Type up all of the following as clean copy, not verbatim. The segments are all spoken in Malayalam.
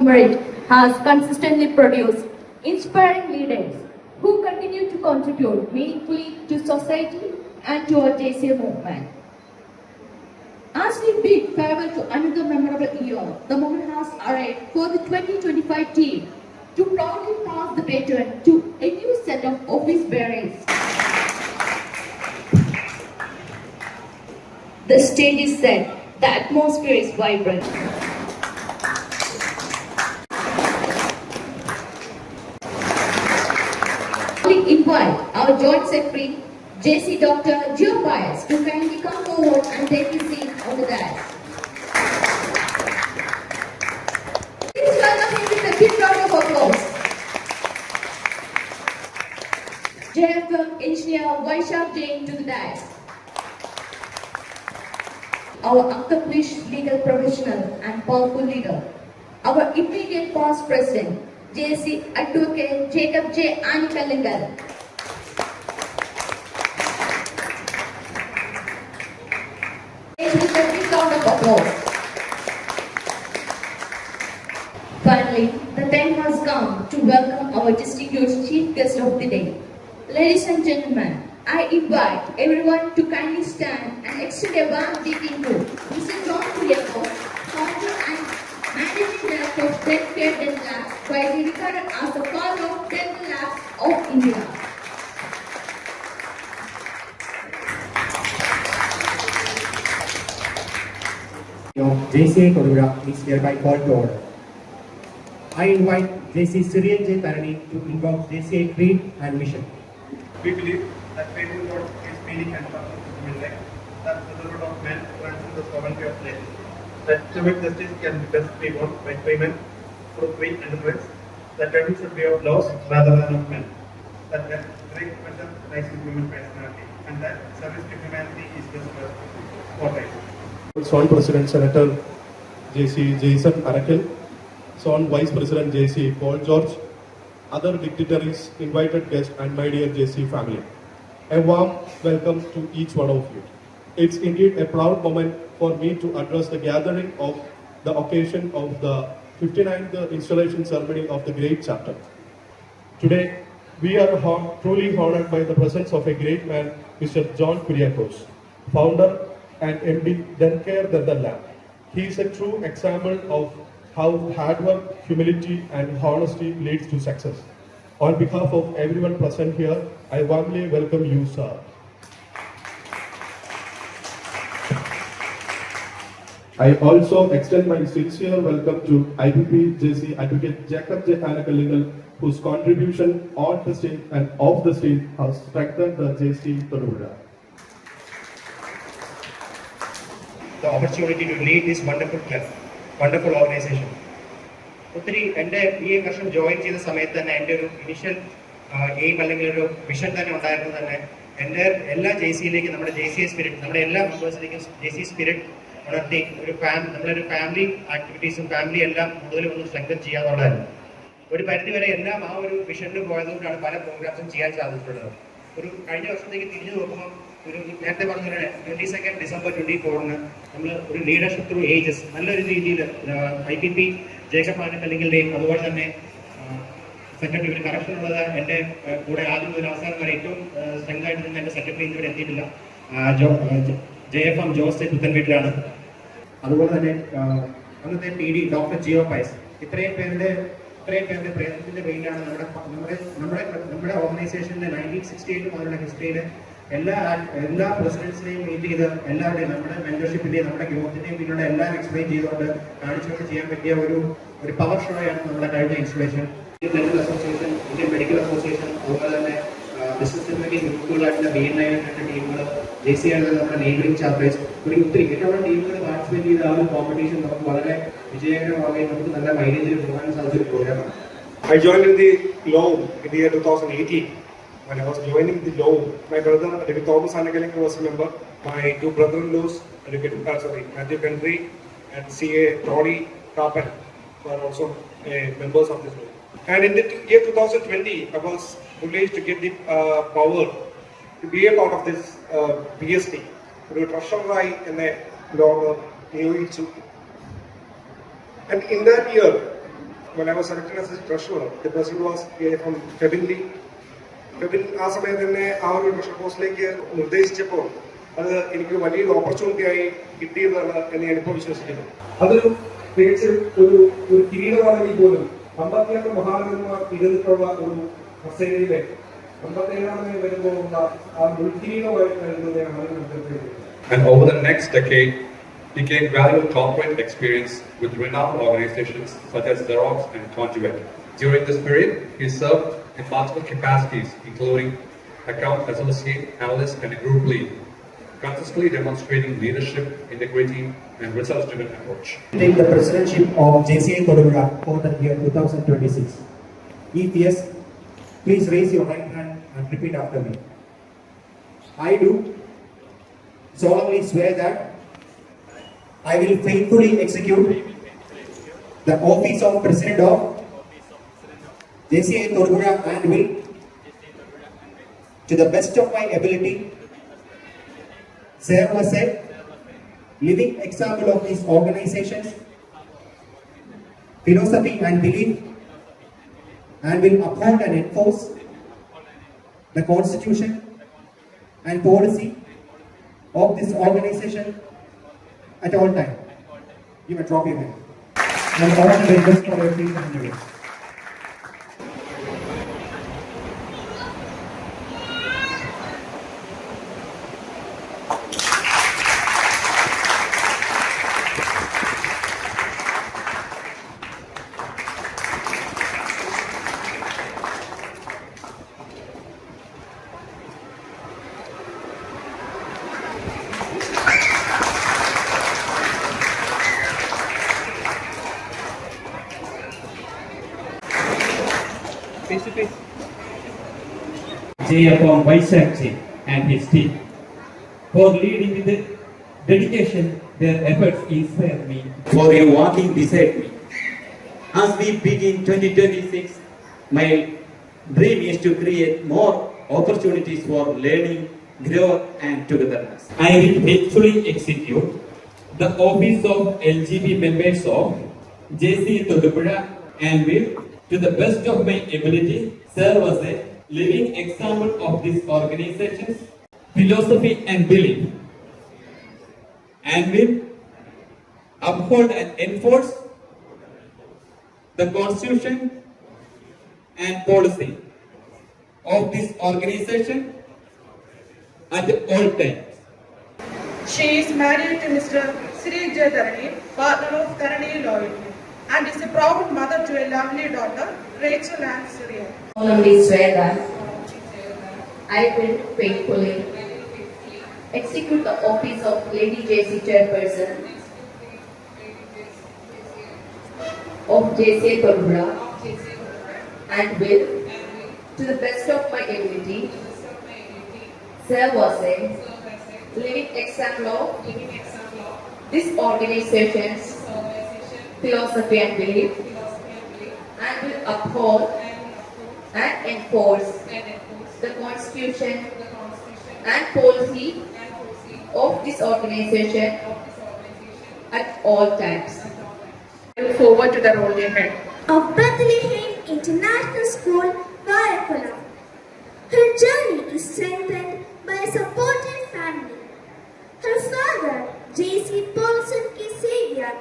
merit has consistently produced inspiring leaders who continue to contribute meaningfully to society and to our JCA movement. As we bid farewell to another memorable year, the moment has arrived for the 2025 team to proudly pass the baton to a new set of office bearers. The stage is set, the atmosphere is vibrant. We invite our Joint Secretary, JC Dr. Gio Pius, to kindly come forward and take his seat on the dais. Please welcome him with a big round of applause. JFM Engineer Vaishak Jain to the dais. Our accomplished legal professional and powerful leader, our immediate past president, JC Advocate Jacob J. Anikallingal. With a big round of applause. Finally, the time has come to welcome our distinguished chief guest of the day. Ladies and gentlemen, I invite everyone to kindly stand and extend a warm greeting to Mr. John Kuriakose, founder and managing director of Healthcare Dental Labs, widely regarded as the father of Dental Labs of India. JCA Kodura is hereby called to order. I invite JC Sirian J. Tarani to invoke JCA creed and mission. We believe that faith in God is meaning and purpose of human life, that the Lord of man runs in the sovereignty of nature, that civil justice can best be won by payment through free enterprise, that government should be of laws rather than of men, that great measure lies in human personality, and that service to humanity is best for life. Zone President Senator JC Jason Arakil, Zone Vice President JC Paul George, other dignitaries, invited guests, and my dear JC family. A warm welcome to each one of you. It's indeed a proud moment for me to address the gathering of the occasion of the 59th installation ceremony of the Great Chapter. Today, we are truly honored by the presence of a great man, Mr. John Kuriakose, founder and MD Healthcare Dental Lab. He is a true example of how hard work, humility, and honesty leads to success. On behalf of everyone present here, I warmly welcome you, sir. I also extend my sincere welcome to IPP JC Advocate Jacob J. Anikallingal, whose contribution on the stage and off the stage has strengthened the JC Todura. The opportunity to lead this wonderful club, wonderful organization. ഒത്തിരി എൻ്റെ ഈ വർഷം ജോയിൻ ചെയ്ത സമയത്ത് തന്നെ എൻ്റെ ഒരു ഇനിഷ്യൽ എയിം അല്ലെങ്കിൽ ഒരു വിഷൻ തന്നെ ഉണ്ടായിരുന്നു തന്നെ എൻ്റെ എല്ലാ JCയിലേക്കും നമ്മുടെ JCA സ്പിരിറ്റ്, നമ്മുടെ എല്ലാ മെമ്പേഴ്സിലേക്കും JC സ്പിരിറ്റ് ഉണർത്തി ഒരു നമ്മളൊരു ഫാമിലി ആക്ടിവിറ്റീസും ഫാമിലി എല്ലാം കൂടുതൽ ഒന്ന് സ്ട്രെങ്തൻ ചെയ്യാന്നുള്ളതായിരുന്നു. ഒരു പരിധിവരെ എല്ലാം ആ ഒരു വിഷനിൽ പോയതുകൊണ്ടാണ് പല പ്രോഗ്രാംസും ചെയ്യാൻ സാധിച്ചിട്ടുള്ളത്. ഒരു കഴിഞ്ഞ വർഷത്തേക്ക് തിരിഞ്ഞു നോക്കുമ്പോൾ ഒരു നേരത്തെ പറഞ്ഞ 22 ഡിസംബർ 24 നമ്മൾ ഒരു ലീഡർഷിപ്പ് ത്രൂ ഏജസ് നല്ലൊരു രീതിയിൽ IPP ജേക്കബ് ആനിക്കല്ലിങ്കലിൻ്റെയും അതുപോലെ തന്നെ സെക്രട്ടറി ഒരു കറക്ഷൻ ഉള്ളത് എൻ്റെ കൂടെ ആദ്യം മുതൽ അവസാനം വരെ ഏറ്റവും സ്ട്രെങ്ത് ആയിട്ട് നിന്ന് എൻ്റെ സെക്രട്ടറി ഇതുവരെ എത്തിയിട്ടില്ല. JFM ജോസ് പുത്തൻവീട്ടിലാണ്. അതുപോലെ തന്നെ അന്നത്തെ PD ഡോക്ടർ ജിയോ പൈസ് ഇത്രയും പേരുടെ പ്രയത്നത്തിന്റെ പേരിലാണ് നമ്മുടെ ഓർഗനൈസേഷന്റെ 1968 മുതലുള്ള ഹിസ്റ്ററിയിൽ എല്ലാ പ്രസിഡൻസിനെയും മീറ്റ് ചെയ്ത് എല്ലാവരുടെയും നമ്മുടെ മെന്റർഷിപ്പിന്റെയും നമ്മുടെ ഗ്രോത്തിന്റെയും പിന്നിലുള്ള എല്ലാം എക്സ്പ്ലെയിൻ ചെയ്തുകൊണ്ട് കാണിച്ചുകൊണ്ട് ചെയ്യാൻ പറ്റിയ ഒരു പവർ ഷോയാണ് നമ്മുടെ കഴിഞ്ഞ installation. Indian dental association, Indian medical association, അതുപോലെ തന്നെ ബിസിനസ് ഗ്രൂപ്പുകളായിട്ടുള്ള BNI ടീമുകൾ, JCI നമ്മുടെ നെയ്ബറിംഗ് ചാപ്റ്റേഴ്സ്, ഒത്തിരി ഏറ്റവും ടീമുകൾ പാർട്ടിസിപ്പേറ്റ് ചെയ്ത ആ ഒരു കോമ്പറ്റീഷൻ നമുക്ക് വളരെ വിജയകരമാവുകയും നമുക്ക് നല്ല മൈലേജിൽ പോകാൻ സാധിച്ച ഒരു പ്രോഗ്രാമാണ്. I joined in the law in the year 2018. When I was joining the law, my brother, Advocate Thomas Anikallingal, was a member. My two brother-in-laws, Matthew Pendry and CA Toddy Carpen, were also members of this law. And in the year 2020, I was privileged to get the power to be a part of this PST. ഒരു ട്രഷററായി എന്നെ ലോകം നിയോഗിച്ചു. And in that year, when I was selected as a treasurer, the president was from February. ആ സമയത്ത് തന്നെ ആ ഒരു ട്രഷർ പോസ്റ്റിലേക്ക് നിർദ്ദേശിച്ചപ്പോൾ അത് എനിക്ക് വലിയൊരു ഓപ്പർച്യൂണിറ്റി ആയി കിട്ടിയതാണ് എന്ന് ഞാനിപ്പോൾ വിശ്വസിക്കുന്നു. അതൊരു പ്രത്യേകിച്ച് ഒരു കിരീടമാണെങ്കിൽ പോലും 56 മഹാനഗരന്മാർ ഇരുന്നിട്ടുള്ള ഒരു കസേരയിലെ 57 വരുമ്പോഴുള്ള ആ മുൾക്കിരീടമായിട്ട് കരുതുന്നതാണ്. And over the next decade, he gained valuable corporate experience with renowned organizations such as Xerox and Conduit. During this period, he served in multiple capacities, including account associate, analyst, and a group lead, consistently demonstrating leadership, integrity, and results-driven approach. Take the presidency of JCI Thodupuzha for the year 2026. If yes, please raise your right hand and repeat after me. I do solemnly swear that I will faithfully execute the office of President of JCI Thodupuzha and will, to the best of my ability, serve as a living example of these organizations, philosophy and belief, and will uphold and enforce the constitution and policy of this organization at all times. You may drop your hand. And all the very best for your future endeavors. Jayapam Vaishakji and his team for leading with dedication. Their efforts inspire me. For your walking beside me. As we begin 2026, my dream is to create more opportunities for learning, growth, and togetherness. I will faithfully execute the office of LGB members of JC Thodupuzha and will, to the best of my ability, serve as a living example of this organization's philosophy and belief, and will uphold and enforce the constitution and policy of this organization at all times. She is married to Mr. Sri Jayadharani, partner of Karani Loyalty, and is a proud mother to a lovely daughter, Rachel and Syria. solemnly swear that I will faithfully execute the office of Lady JC Chairperson of JCI Thodupuzha and will, to the best of my ability, serve as a living example of this organization's philosophy and belief, and will uphold and enforce the constitution and policy of this organization at all times. I look forward to the role ahead. Of Bethlehem International School, Varakola. Her journey is strengthened by a supportive family. Her father, J.C. Paulson K. Xavier,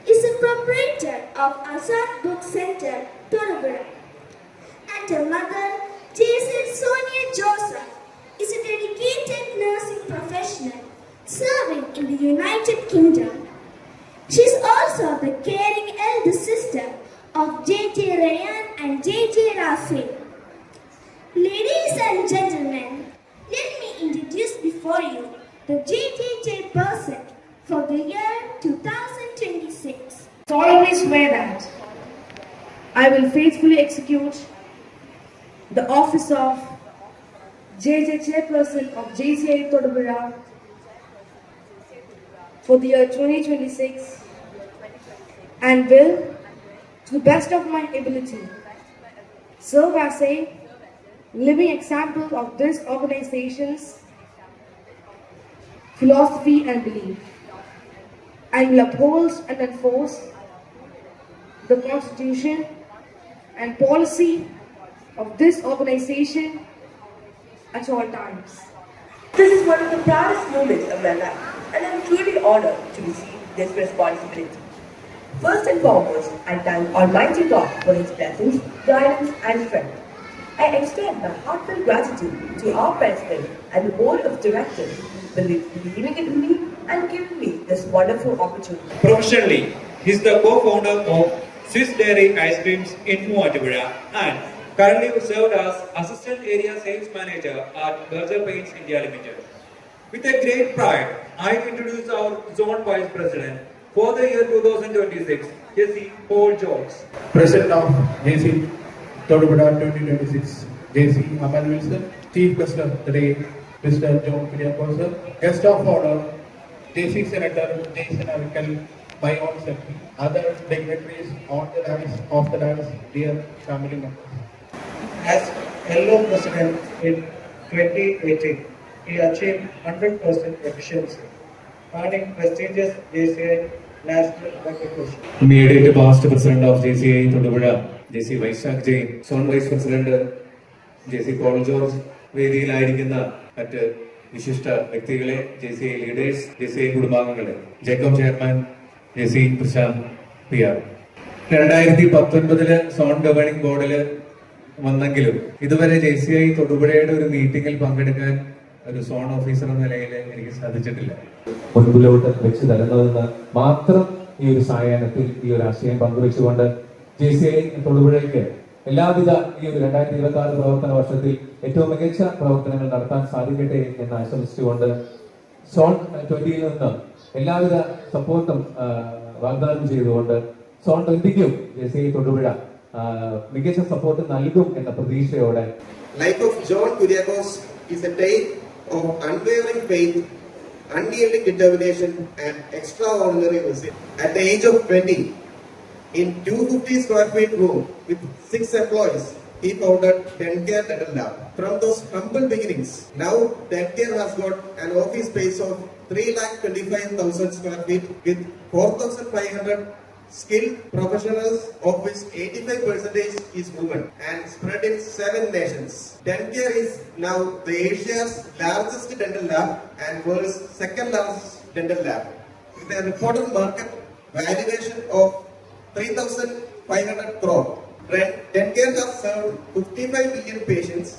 is a proprietor of Azad Book Center, Thodupuzha. And her mother, J.C. Sonia Joseph, is a dedicated nursing professional serving in the United Kingdom. She is also the caring elder sister of J.J. Rayan and J.J. Rafi. Ladies and gentlemen, let me introduce before you the J.J. person for the year 2026. Solemnly swear that I will faithfully execute the office of JJ Chairperson of JCI Thodupuzha for the year 2026 and will, to the best of my ability, serve as a living example of this organization's philosophy and belief, and will uphold and enforce the constitution and policy of this organization at all times. This is one of the proudest moments of my life, and I'm truly honored to receive this responsibility. First and foremost, I thank Almighty God for His blessings, guidance, and strength. I extend my heartfelt gratitude to our President and the Board of Directors for believing in me and giving me this wonderful opportunity. Professionally, he is the co-founder of Swiss Dairy Ice Creams in Moovattupuzha and currently served as Assistant Area Sales Manager at Berger Paints India Limited. With a great pride, I introduce our Zone Vice President for the year 2026, Jesse Paul George. President of JC Todupuzha 2026, JC Amal Wilson. Chief Guest of the day, Mr. John Kuryakos. Guest of honor, JC Senator Jason Arakal, my own secretary, other dignitaries on the dais, off the dais, dear family members. As LO President in 2018, he achieved 100% efficiency, earning prestigious JCI national recognition. Immediate past President of JCI Todupuzha, JC Vaishak Jain, Zone Vice President JC Paul George, വേദിയിലായിരിക്കുന്ന മറ്റ് വിശിഷ്ട വ്യക്തികളെ, JCI ലീഡേഴ്സ്, JCI കുടുംബാംഗങ്ങളെ, Jacob chairman, JC Prashanth PR. 2019 zone governing ബോർഡിൽ വന്നെങ്കിലും ഇതുവരെ JCI തൊടുപുഴയുടെ ഒരു മീറ്റിംഗിൽ പങ്കെടുക്കാൻ ഒരു സോൺ ഓഫീസർ എന്ന നിലയിൽ എനിക്ക് സാധിച്ചിട്ടില്ല. മുൻപിലോട്ട് വെച്ച് തരുന്നതെന്ന് മാത്രം ഈ ഒരു സായാഹ്നത്തിൽ ഈ ഒരു ആശയം പങ്കുവെച്ചുകൊണ്ട് JCI തൊടുപുഴയ്ക്ക് എല്ലാവിധ ഈ ഒരു 2026 പ്രവർത്തന വർഷത്തിൽ ഏറ്റവും മികച്ച പ്രവർത്തനങ്ങൾ നടത്താൻ സാധിക്കട്ടെ എന്ന് ആശംസിച്ചുകൊണ്ട് സോൺ 20യിൽ നിന്ന് എല്ലാവിധ സപ്പോർട്ടും വാഗ്ദാനം ചെയ്തുകൊണ്ട് സോൺ 20ക്കും JCI തൊടുപുഴ മികച്ച സപ്പോർട്ട് നൽകും എന്ന പ്രതീക്ഷയോടെ. Life of John Kuryakos is a tale of unwavering faith, unyielding determination, and extraordinary resilience. At the age of 20, in 250 square feet room with 6 employees, he founded Dencare Dental Lab. From those humble beginnings, now Dencare has got an office space of 3,25,000 square feet with 4,500 skilled professionals, of which 85% is women, and spread in 7 nations. Dencare is now the Asia's largest dental lab and world's second largest dental lab, with a reported market valuation of 3,500 crore. Dencare has served 55 million patients.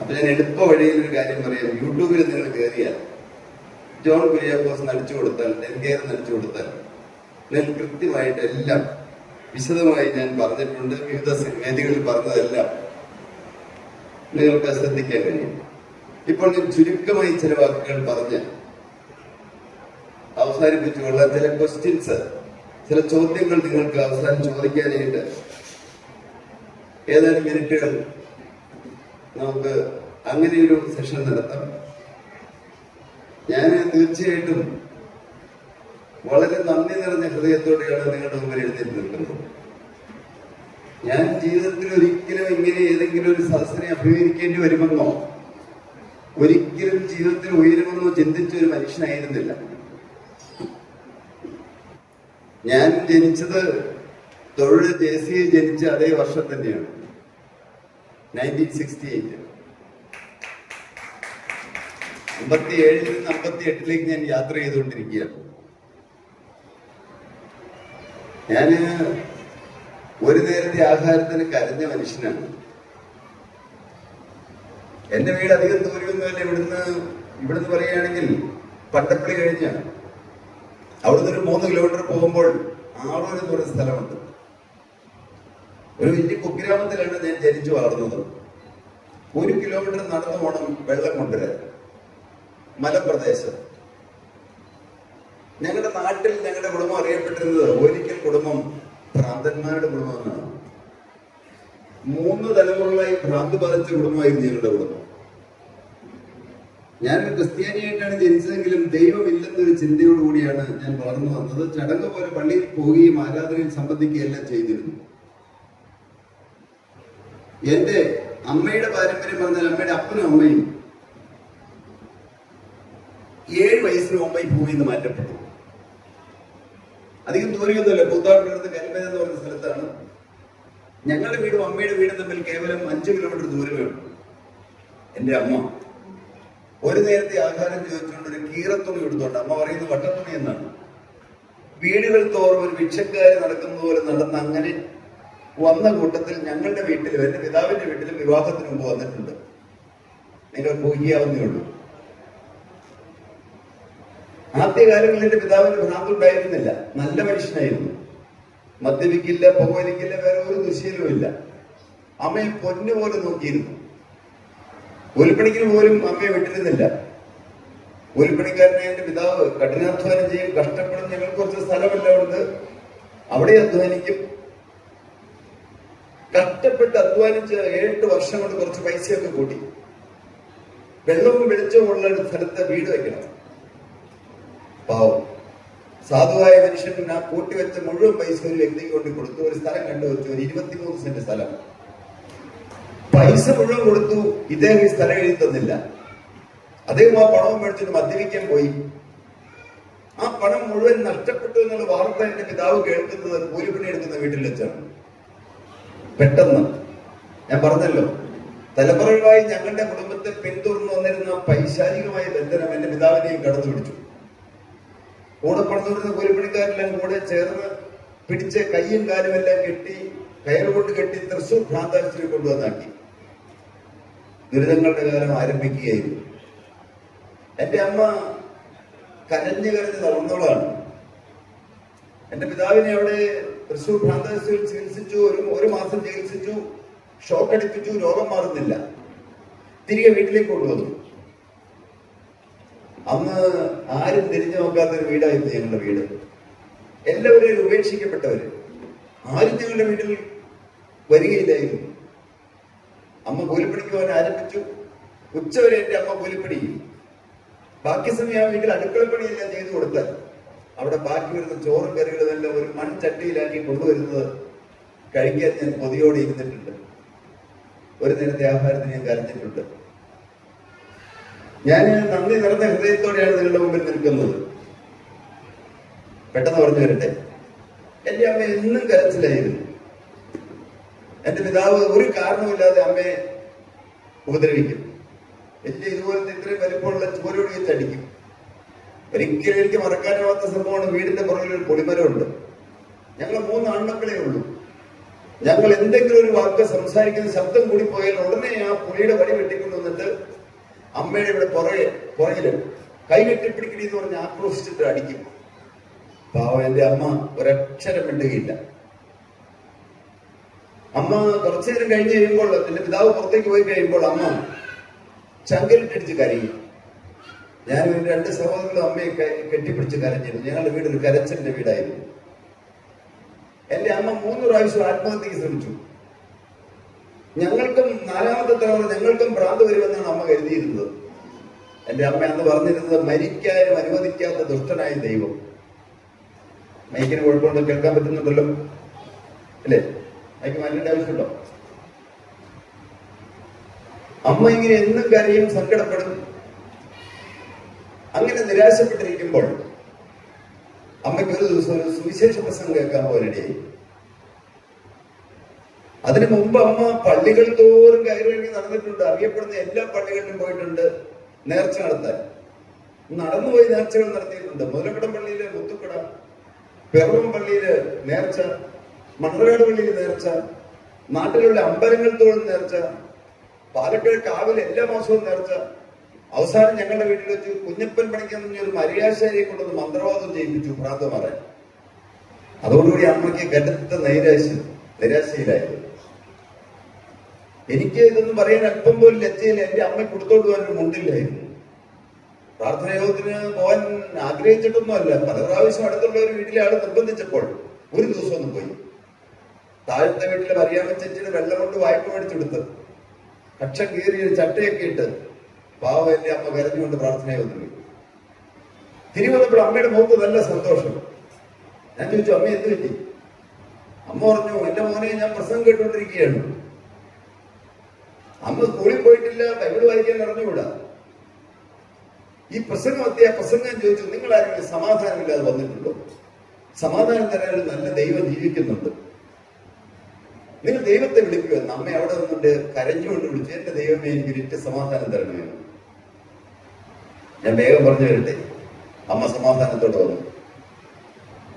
അപ്പൊ ഞാൻ എളുപ്പ വഴിയിൽ ഒരു കാര്യം പറയാം. യൂട്യൂബിൽ നിങ്ങൾ കയറിയാൽ ജോൺ കുര്യാക്കോസ് നടിച്ചു കൊടുത്താൽ, ഡെൻകെയർ നടിച്ചു കൊടുത്താൽ നിങ്ങൾ കൃത്യമായിട്ട് എല്ലാം വിശദമായി ഞാൻ പറഞ്ഞിട്ടുണ്ട്. വിവിധ വേദികളിൽ പറഞ്ഞതെല്ലാം നിങ്ങൾക്ക് ശ്രദ്ധിക്കാൻ കഴിയും. ഇപ്പോൾ ഞാൻ ചുരുക്കമായി ചില വാക്കുകൾ പറഞ്ഞ് അവസാനിപ്പിച്ചുകൊള്ള ചില ക്വസ്റ്റ്യൻസ്, ചില ചോദ്യങ്ങൾ നിങ്ങൾക്ക് അവസാനം ചോദിക്കാനായിട്ട് ഏതാനും മിനിറ്റുകൾ നമുക്ക് അങ്ങനെയൊരു സെഷൻ നടത്താം. ഞാൻ തീർച്ചയായിട്ടും വളരെ നന്ദി നിറഞ്ഞ ഹൃദയത്തോടെയാണ് നിങ്ങളുടെ മുമ്പിൽ എഴുന്നേറ്റ് നിൽക്കുന്നത്. ഞാൻ ജീവിതത്തിൽ ഒരിക്കലും ഇങ്ങനെ ഏതെങ്കിലും ഒരു സദസ്സിനെ അഭിമുഖീകരിക്കേണ്ടി വരുമെന്നോ ഒരിക്കലും ജീവിതത്തിൽ ഉയരുമെന്നോ ചിന്തിച്ച ഒരു മനുഷ്യനായിരുന്നില്ല. ഞാൻ ജനിച്ചത് തൊഴിൽ JCI ജനിച്ച അതേ വർഷം തന്നെയാണ്, 1968. 57 നിന്ന് 58 ഞാൻ യാത്ര ചെയ്തുകൊണ്ടിരിക്കുകയാണ്. ഞാന് ഒരു നേരത്തെ ആഹാരത്തിന് കരഞ്ഞ മനുഷ്യനാണ്. എന്റെ വീട് അധികം ദൂരമൊന്നുമല്ല. ഇവിടുന്ന് പറയുകയാണെങ്കിൽ പട്ടപ്പള്ളി കഴിഞ്ഞാണ്. അവിടുന്ന് ഒരു 3 കിലോമീറ്റർ പോകുമ്പോൾ ആളൂർ എന്ന് പറയുന്ന സ്ഥലമുണ്ട്. ഒരു വലിയ കുഗ്രാമത്തിലാണ് ഞാൻ ജനിച്ചു വളർന്നത്. 1 കിലോമീറ്റർ നടന്നു പോകണം വെള്ളം കൊണ്ടുവരാൻ. മലപ്രദേശം. ഞങ്ങളുടെ നാട്ടിൽ ഞങ്ങളുടെ കുടുംബം അറിയപ്പെട്ടിരുന്നത് ഒരിക്കൽ കുടുംബം ഭ്രാന്തന്മാരുടെ കുടുംബം എന്നാണ്. 3 തലമുറകളായി ഭ്രാന്ത് ബാധിച്ച കുടുംബമായിരുന്നു ഞങ്ങളുടെ കുടുംബം. ഞാനൊരു ക്രിസ്ത്യാനിയായിട്ടാണ് ജനിച്ചതെങ്കിലും ദൈവമില്ലെന്നൊരു ചിന്തയോടുകൂടിയാണ് ഞാൻ വളർന്നു വന്നത്. ചടങ്ങ് പോലെ പള്ളിയിൽ പോവുകയും ആരാധനയിൽ സംബന്ധിക്കുകയെല്ലാം ചെയ്തിരുന്നു. എന്റെ അമ്മയുടെ പാരമ്പര്യം പറഞ്ഞാൽ അമ്മയുടെ അപ്പനും അമ്മയും 7 വയസ്സിന് മുമ്പ് ഈ ഭൂമിയിൽ നിന്ന് മാറ്റപ്പെട്ടു. അധികം ദൂരമൊന്നുമല്ല, കൂത്താട്ടുള്ളത് കൽമന എന്ന് പറയുന്ന സ്ഥലത്താണ്. ഞങ്ങളുടെ വീടും അമ്മയുടെ വീടും തമ്മിൽ കേവലം 5 കിലോമീറ്റർ ദൂരമേ ഉള്ളൂ. എന്റെ അമ്മ ഒരു നേരത്തെ ആഹാരം ചോദിച്ചുകൊണ്ട് ഒരു കീറത്തുണി എടുത്തോണ്ട്, അമ്മ പറയുന്നത് വട്ടത്തുണി എന്നാണ്, വീടുകൾ തോറും ഒരു ഭിക്ഷക്കാരി നടക്കുന്ന പോലെ നടന്ന് അങ്ങനെ വന്ന കൂട്ടത്തിൽ ഞങ്ങളുടെ വീട്ടിലും എന്റെ പിതാവിന്റെ വീട്ടിലും വിവാഹത്തിന് മുമ്പ് വന്നിട്ടുണ്ട്. നിങ്ങൾ പോകിയാവുന്നേ ഉള്ളൂ. ആദ്യകാലങ്ങളിൽ എന്റെ പിതാവിന് ഭ്രാന്തുണ്ടായിരുന്നില്ല. നല്ല മനുഷ്യനായിരുന്നു. മദ്യപിക്കില്ല, പുകവലിക്കില്ല, വേറെ ഒരു ദുശീലവും ഇല്ല. അമ്മയെ പൊന്നുപോലെ നോക്കിയിരുന്നു. കൂലിപ്പണിക്ക് പോലും അമ്മയെ വിട്ടിരുന്നില്ല. കൂലിപ്പണിക്കാരനെ എന്റെ പിതാവ് കഠിനാധ്വാനം ചെയ്യും, കഷ്ടപ്പെടും. ഞങ്ങൾക്ക് കുറച്ച് സ്ഥലമെല്ലാം ഉണ്ട്, അവിടെ അധ്വാനിക്കും. കഷ്ടപ്പെട്ട് അധ്വാനിച്ച് 7 വർഷം കൊണ്ട് കുറച്ച് പൈസയൊക്കെ കൂട്ടി വെള്ളവും വെളിച്ചവും ഉള്ള ഒരു സ്ഥലത്ത് വീട് വെക്കണം. പാവം സാധുവായ മനുഷ്യൻ ആ കൂട്ടിവെച്ച മുഴുവൻ പൈസ ഒരു വ്യക്തിക്ക് കൊണ്ട് കൊടുത്തു. ഒരു സ്ഥലം കണ്ടുവച്ചു, ഒരു 23 സെന്റ് സ്ഥലം. പൈസ മുഴുവൻ കൊടുത്തു. ഇദ്ദേഹം ഈ സ്ഥലം എഴുതി തന്നില്ല. അദ്ദേഹം ആ പണവും മേടിച്ചിട്ട് മദ്യപിക്കാൻ പോയി. ആ പണം മുഴുവൻ നഷ്ടപ്പെട്ടു എന്നുള്ള വാർത്ത എന്റെ പിതാവ് കേൾക്കുന്നത് കൂലിപ്പണി എടുക്കുന്ന വീട്ടിൽ വെച്ചാണ്. പെട്ടെന്ന് ഞാൻ പറഞ്ഞല്ലോ, തലമുറകളായി ഞങ്ങളുടെ കുടുംബത്തെ പിന്തുടർന്നു വന്നിരുന്ന പൈശാചികമായ ബന്ധനം എന്റെ പിതാവിനെയും കടന്നു പിടിച്ചു. കൂടെ പടന്നുവരുന്ന കൂലിപ്പണിക്കാരെല്ലാം കൂടെ ചേർന്ന് പിടിച്ച് കയ്യും കാലും എല്ലാം കെട്ടി, കയറുകൊണ്ട് കെട്ടി തൃശൂർ ഭ്രാന്താശുപത്രി കൊണ്ടുവന്നാക്കി. ദുരിതങ്ങളുടെ കാലം ആരംഭിക്കുകയായിരുന്നു. എന്റെ അമ്മ കരഞ്ഞു കരഞ്ഞ് തളർന്നവളാണ്. എന്റെ പിതാവിനെ അവിടെ തൃശൂർ ഭ്രാന്താശുപത്രിയിൽ ചികിത്സിച്ചു. ഒരു മാസം ചികിത്സിച്ചു, ഷോക്ക് അടിപ്പിച്ചു, രോഗം മാറുന്നില്ല. തിരികെ വീട്ടിലേക്ക് കൊണ്ടുവന്നു. അന്ന് ആരും തിരിഞ്ഞു നോക്കാത്തൊരു വീടായിരുന്നു ഞങ്ങളുടെ വീട്. എല്ലാവരും ഉപേക്ഷിക്കപ്പെട്ടവര്. ആരും ഞങ്ങളുടെ വീട്ടിൽ വരികയില്ലായിരുന്നു. അമ്മ കൂലിപ്പണിക്ക് പോകാൻ ആരംഭിച്ചു. ഉച്ചവരെ എന്റെ അമ്മ കൂലിപ്പണി ചെയ്യും. ബാക്കി സമയം ആ വീട്ടിൽ അടുക്കളപ്പണിയെല്ലാം ചെയ്തു കൊടുത്താൽ അവിടെ ബാക്കി വരുന്ന ചോറും കറികളും എല്ലാം ഒരു മൺചട്ടിയിലാക്കി കൊണ്ടുവരുന്നത് കഴിക്കാൻ ഞാൻ കൊതിയോടെ ഇരുന്നിട്ടുണ്ട്. ഒരു നേരത്തെ ആഹാരത്തിന് ഞാൻ കരഞ്ഞിട്ടുണ്ട്. ഞാൻ നന്ദി നിറഞ്ഞ ഹൃദയത്തോടെയാണ് നിങ്ങളുടെ മുമ്പിൽ നിൽക്കുന്നത്. പെട്ടെന്ന് പറഞ്ഞു വരട്ടെ, എന്റെ അമ്മ എന്നും കരച്ചിലായിരുന്നു. എന്റെ പിതാവ് ഒരു കാരണവുമില്ലാതെ അമ്മയെ ഉപദ്രവിക്കും. എന്റെ ഇതുപോലത്തെ ഇത്രയും വലിപ്പമുള്ള ചുവരോട് വെച്ചടിക്കും. ഒരിക്കലും എനിക്ക് മറക്കാനാവാത്ത സംഭവമാണ്, വീടിന്റെ പുറകിൽ ഒരു പൊടിമരമുണ്ട്. ഞങ്ങൾ 3 ആൺമക്കളേ ഉള്ളൂ. ഞങ്ങൾ എന്തെങ്കിലും ഒരു വാക്ക് സംസാരിക്കുന്ന ശബ്ദം കൂടി പോയാൽ ഉടനെ ആ പുളിയുടെ വടി വെട്ടിക്കൊണ്ട് വന്നിട്ട് അമ്മയുടെ ഇവിടെ പുറകില് കൈ കെട്ടിപ്പിടിക്കണി എന്ന് പറഞ്ഞ് ആക്രോശിച്ചിട്ട് അടിക്കും. പാവം എന്റെ അമ്മ ഒരക്ഷരം മിണ്ടുകയില്ല. അമ്മ കുറച്ചു നേരം കഴിഞ്ഞ് കഴിയുമ്പോൾ, എന്റെ പിതാവ് പുറത്തേക്ക് പോയി കഴിയുമ്പോൾ അമ്മ ചങ്കലിട്ടടിച്ച് കരയും. ഞാനും എന്റെ 2 സഹോദരങ്ങളും അമ്മയെ കെട്ടിപ്പിടിച്ച് കരഞ്ഞിരുന്നു. ഞങ്ങളുടെ വീട് ഒരു കരച്ചലിന്റെ വീടായിരുന്നു. എന്റെ അമ്മ 3 പ്രാവശ്യം ആത്മഹത്യക്ക് ശ്രമിച്ചു. ഞങ്ങൾക്കും 4ാമത്തെ തലമുറ ഞങ്ങൾക്കും ഭ്രാന്ത് വരുമെന്നാണ് അമ്മ കരുതിയിരുന്നത്. എന്റെ അമ്മ അന്ന് പറഞ്ഞിരുന്നത്, മരിക്കാനും അനുവദിക്കാത്ത ദുഷ്ടനായ ദൈവം. മൈക്കിന് കുഴപ്പമുണ്ടോ? കേൾക്കാൻ പറ്റുന്നുണ്ടല്ലോ അല്ലേ? മൈക്ക് മാറ്റേണ്ട ആവശ്യമുണ്ടോ? അമ്മ ഇങ്ങനെ എന്നും കരയും, സങ്കടപ്പെടും. അങ്ങനെ നിരാശപ്പെട്ടിരിക്കുമ്പോൾ അമ്മയ്ക്ക് ഒരു ദിവസം ഒരു സുവിശേഷ പ്രസംഗം കേൾക്കാൻ പോകാനിടയായി. അതിനു മുമ്പ് അമ്മ പള്ളികൾ തോറും കയറി നടന്നിട്ടുണ്ട്. അറിയപ്പെടുന്ന എല്ലാ പള്ളികളിലും പോയിട്ടുണ്ട് നേർച്ച നടത്താൻ. നടന്നുപോയി നേർച്ചകൾ നടത്തിയിട്ടുണ്ട്. മുതലക്കടം പള്ളിയില് മുത്തുക്കട, പിറവം പള്ളിയില് നേർച്ച, മണ്ണാർക്കാട് പള്ളിയിൽ നേർച്ച, നാട്ടിലുള്ള അമ്പലങ്ങൾ തോറും നേർച്ച, പാലക്കാട് കാവിൽ എല്ലാ മാസവും നേർച്ച. അവസാനം ഞങ്ങളുടെ വീട്ടിൽ വെച്ച് കുഞ്ഞപ്പൻ പണിക്കുന്ന ഒരു മര്യാദാശാരിയെ കൊണ്ടൊന്ന് മന്ത്രവാദം ചെയ്യിപ്പിച്ചു ഭ്രാന്ത് മാറാൻ. അതോടുകൂടി അമ്മയ്ക്ക് കടുത്ത നിരാശയിലായിരുന്നു. എനിക്ക് ഇതൊന്നും പറയാൻ അല്പം പോലും ലജ്ജയില്ല. എന്റെ അമ്മ കൊടുത്തോട്ട് പോകാനൊരു മുണ്ടില്ലായിരുന്നു. പ്രാർത്ഥന യോഗത്തിന് പോകാൻ ആഗ്രഹിച്ചിട്ടൊന്നുമല്ല. പല പ്രാവശ്യം അടുത്തുള്ള ഒരു വീട്ടിലെ ആൾ നിർബന്ധിച്ചപ്പോൾ ഒരു ദിവസം ഒന്നും പോയി. താഴത്തെ വീട്ടിലെ മറിയാമ്മ ചേച്ചിയുടെ വെള്ളം കൊണ്ട് വായ്പ മേടിച്ചെടുത്ത് കക്ഷം കീറിയ ചട്ടയൊക്കെ ഇട്ട് പാവം എന്റെ അമ്മ കരഞ്ഞുകൊണ്ട് പ്രാർത്ഥന യോഗത്തിന് പോയി. തിരികെ വന്നപ്പോൾ അമ്മയുടെ മുഖത്ത് നല്ല സന്തോഷം. ഞാൻ ചോദിച്ചു, അമ്മ എന്ത് പറ്റി? അമ്മ പറഞ്ഞു, എന്റെ മോനെ ഞാൻ പ്രസംഗം കേട്ടുകൊണ്ടിരിക്കുകയാണ്. അമ്മ സ്കൂളിൽ പോയിട്ടില്ല, ബൈബിൾ വായിക്കാൻ അറിഞ്ഞുകൂടാ. ഈ പ്രസംഗം എത്തിയ പ്രസംഗം ചോദിച്ചു, നിങ്ങൾ ആരെങ്കിലും സമാധാനമില്ലാതെ വന്നിട്ടുണ്ടോ? സമാധാനം തരാൻ ഒരു നല്ല ദൈവം ജീവിക്കുന്നുണ്ട്. നിങ്ങൾ ദൈവത്തെ വിളിക്കുമെന്ന്. അമ്മ അവിടെ നിന്നുകൊണ്ട് കരഞ്ഞുകൊണ്ട് വിളിച്ചു, എന്റെ ദൈവമേ എനിക്ക് നിത്യ സമാധാനം തരണമെന്ന്. ഞാൻ വേഗം പറഞ്ഞു തരട്ടെ. അമ്മ സമാധാനത്തോടെ വന്നു.